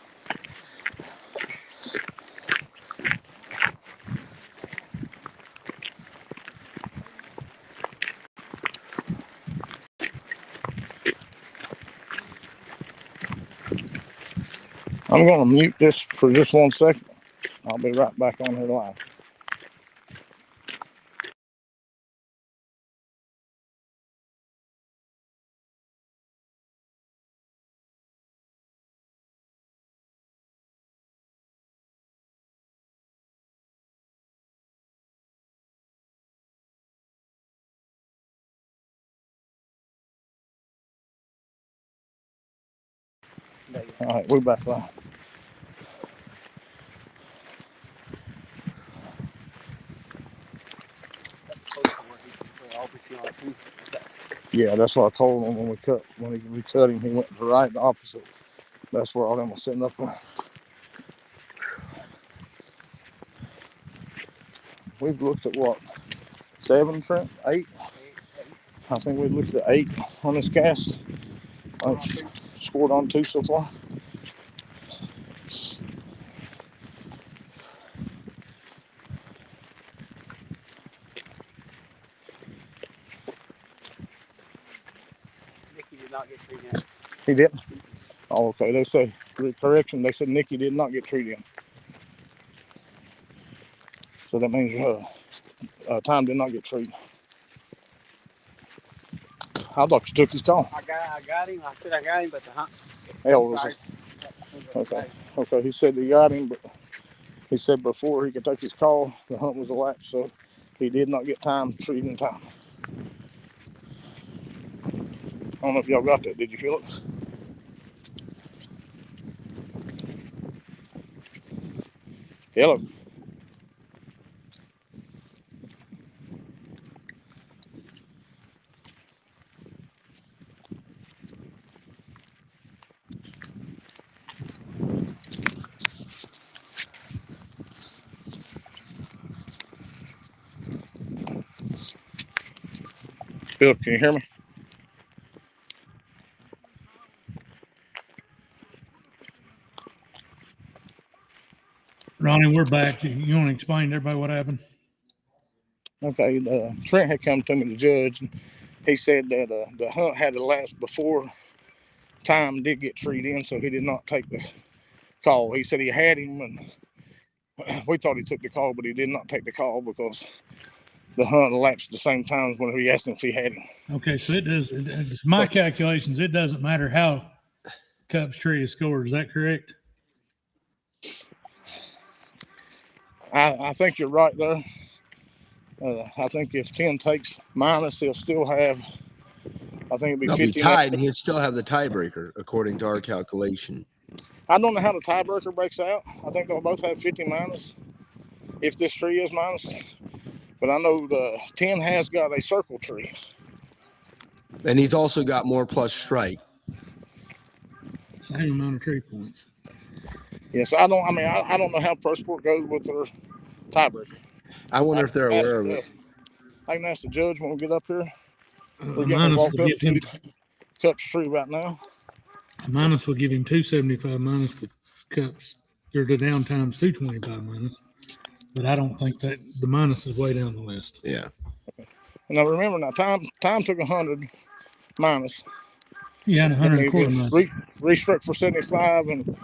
S8: I'm gonna mute this for just 1 second. I'll be right back on here live. All right, we're back live. Yeah, that's what I told him when we cut him. He went to the right, the opposite. That's where all them was sitting up there. We've looked at what, 7, Trent? 8? I think we looked at 8 on this cast. I've scored on 2 so far.
S7: Nikki did not get treated in.
S8: He didn't? Oh, okay. They say, correction, they said Nikki did not get treated in. So that means Tom did not get treated. I thought you took his call.
S7: I got him. I said I got him, but the hunt.
S8: Hell was it? Okay. Okay. He said he got him, but he said before he could take his call, the hunt was elapsed, so he did not get time treated in time. I don't know if y'all got that. Did you feel it? Hello. Philip, can you hear me?
S2: Ronnie, we're back. You want to explain to everybody what happened?
S8: Okay. Trent had come to me, the judge, and he said that the hunt had elapsed before time did get treated in, so he did not take the call. He said he had him, and we thought he took the call, but he did not take the call because the hunt elapsed at the same time when we asked him if he had him.
S2: Okay, so my calculations, it doesn't matter how Cubs tree is scored. Is that correct?
S8: I think you're right there. I think if 10 takes minus, he'll still have, I think it'd be
S1: They'll
S8: 50.
S1: be tied, and he'll still have the tiebreaker according to our calculation.
S8: I don't know how the tiebreaker breaks out. I think they'll both have 50 minus if this tree is minus. But I know the 10 has got a circle tree.
S1: And he's also got more plus strike.
S2: Same amount of tree points.
S8: Yes, I don't know how Pro Sport goes with their tiebreaker.
S1: I wonder if they're aware of it.
S8: I can ask the judge when we get up here. We're
S2: A
S8: getting
S2: minus
S8: walked
S2: will
S8: up
S2: give him,
S8: to Cup's tree right now.
S2: a minus will give him 275 minus the Cups. Or the downtime's 225 minus. But I don't think that the minus is way down the list.
S1: Yeah.
S8: Now remember, time took 100 minus.
S2: Yeah, and 100 and quarter minus.
S8: Restruck for 75, and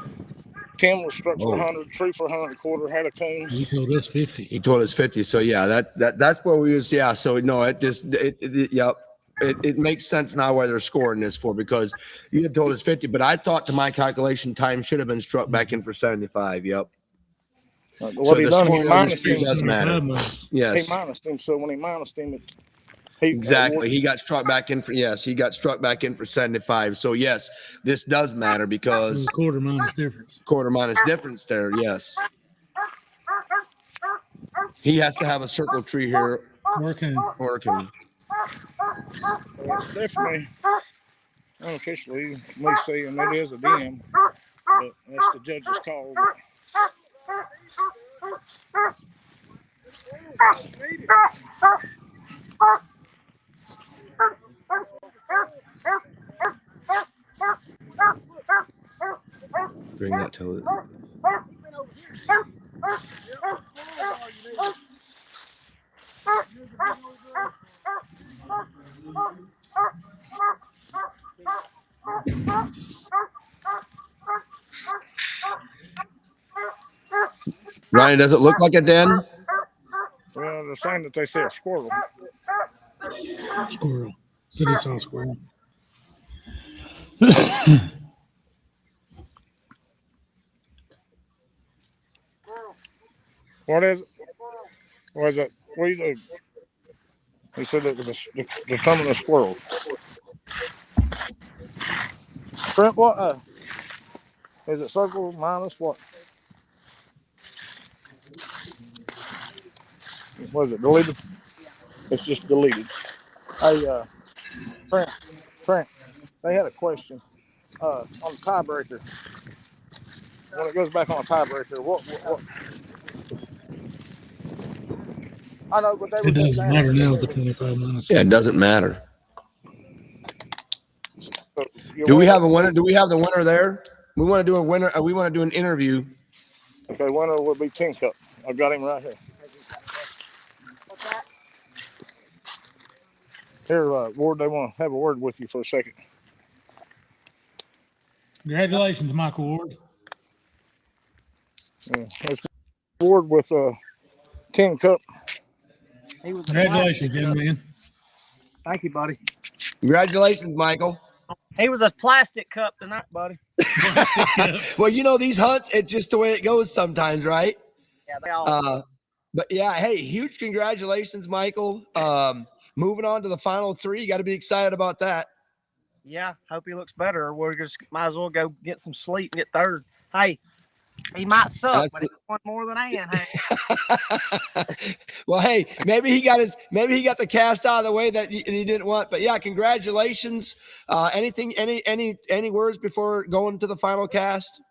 S8: 10 was struck for 100, tree for 100 and quarter, had a coon.
S2: He told us 50.
S1: He told us 50. So yeah, that's where we was. Yeah. So no, it makes sense now why they're scoring this for, because you had told us 50, but I thought to my calculation time should have been struck back in for 75. Yep.
S8: What
S1: So
S8: he
S1: the
S8: done, he
S1: scoring on this
S8: minus
S1: tree
S8: him.
S1: does matter. Yes.
S8: He minused him, so when he minused him,
S1: Exactly. He got struck back in for, yes, he got struck back in for 75. So yes, this does matter because
S2: quarter minus
S1: difference there. Yes. He has to have a circle tree here
S2: working.
S8: It's definitely unofficially me saying it is a DM, but that's the judge's call.
S1: Bring that to Ryan, does it look like a den?
S8: Well, they're saying that they see a squirrel.
S2: Squirrel. Said he saw a squirrel.
S8: What is it? What is it? What is it? He said it was the thumb of a squirrel. Brent, what? Is it circle minus what? Was it deleted? It's just deleted. Hey, Trent, they had a question on the tiebreaker. When it goes back on a tiebreaker, what? I know, but they were
S2: It
S8: just
S2: doesn't matter
S8: asking.
S2: now with the 25 minutes.
S1: Yeah, it doesn't matter.
S8: So,
S1: Do we have a winner? Do we have the winner there? We want to do a winner. We want to do an interview.
S8: Okay, winner would be Tin Cup. I've got him right here. Here, Ward, they want to have a word with you for a second.
S2: Congratulations, Michael Ward.
S8: Yeah, it's Ward with Tin Cup.
S7: He was
S2: Congratulations, young man.
S7: Thank you, buddy.
S1: Congratulations, Michael.
S7: He was a plastic cup tonight, buddy.
S1: Well, you know, these hunts, it's just the way it goes sometimes, right?
S7: Yeah, they all.
S1: But yeah, hey, huge congratulations, Michael. Moving on to the final three. You got to be excited about that.
S7: Yeah, hope he looks better. We're just might as well go get some sleep and get third. Hey, he might suck, but he won more than Ann. Hey.
S1: Well, hey, maybe he got the cast out of the way that he didn't want. But yeah, congratulations. Any words before going to the final cast?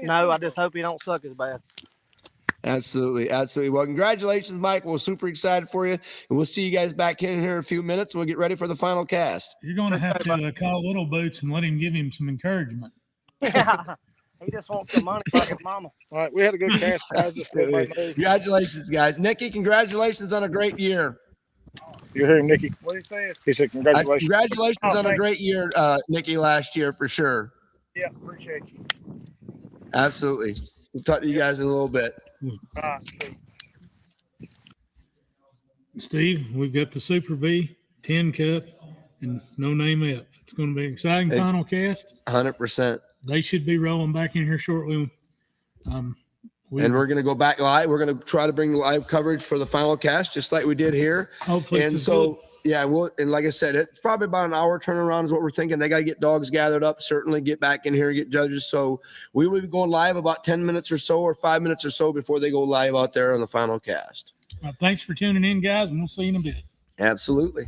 S7: No, I just hope he don't suck as bad.
S1: Absolutely. Well, congratulations, Mike. We're super excited for you. And we'll see you guys back in here in a few minutes. We'll get ready for the final cast.
S2: You're going to have to call Little Boots and let him give him some encouragement.
S7: Yeah, he just wants some money like his mama.
S8: All right, we had a good cast, guys. Just everybody knows.
S1: Congratulations, guys. Nikki, congratulations on a great year.
S8: You hear him, Nikki?
S7: What did he say?
S8: He said, congratulations.
S1: Congratulations
S7: Oh,
S1: on a great year, Nikki, last year for sure.
S7: Yeah, appreciate you.
S1: Absolutely. We'll talk to you guys in a little bit.
S2: Steve, we've got the Super B, 10 Cup, and No Name F. It's going to be an exciting final cast.
S1: 100%.
S2: They should be rolling back in here shortly.
S1: And we're going to go back live. We're going to try to bring live coverage for the final cast, just like we did here.
S2: Hopefully,
S1: And so, yeah, and like I said, it's probably about an hour turnaround is what we're thinking. They got to get dogs gathered up, certainly get back in here and get judges. So we will be going live about 10 minutes or so, or 5 minutes or so before they go live out there on the final cast.
S2: thanks for tuning in, guys, and we'll see you in a bit.
S1: Absolutely.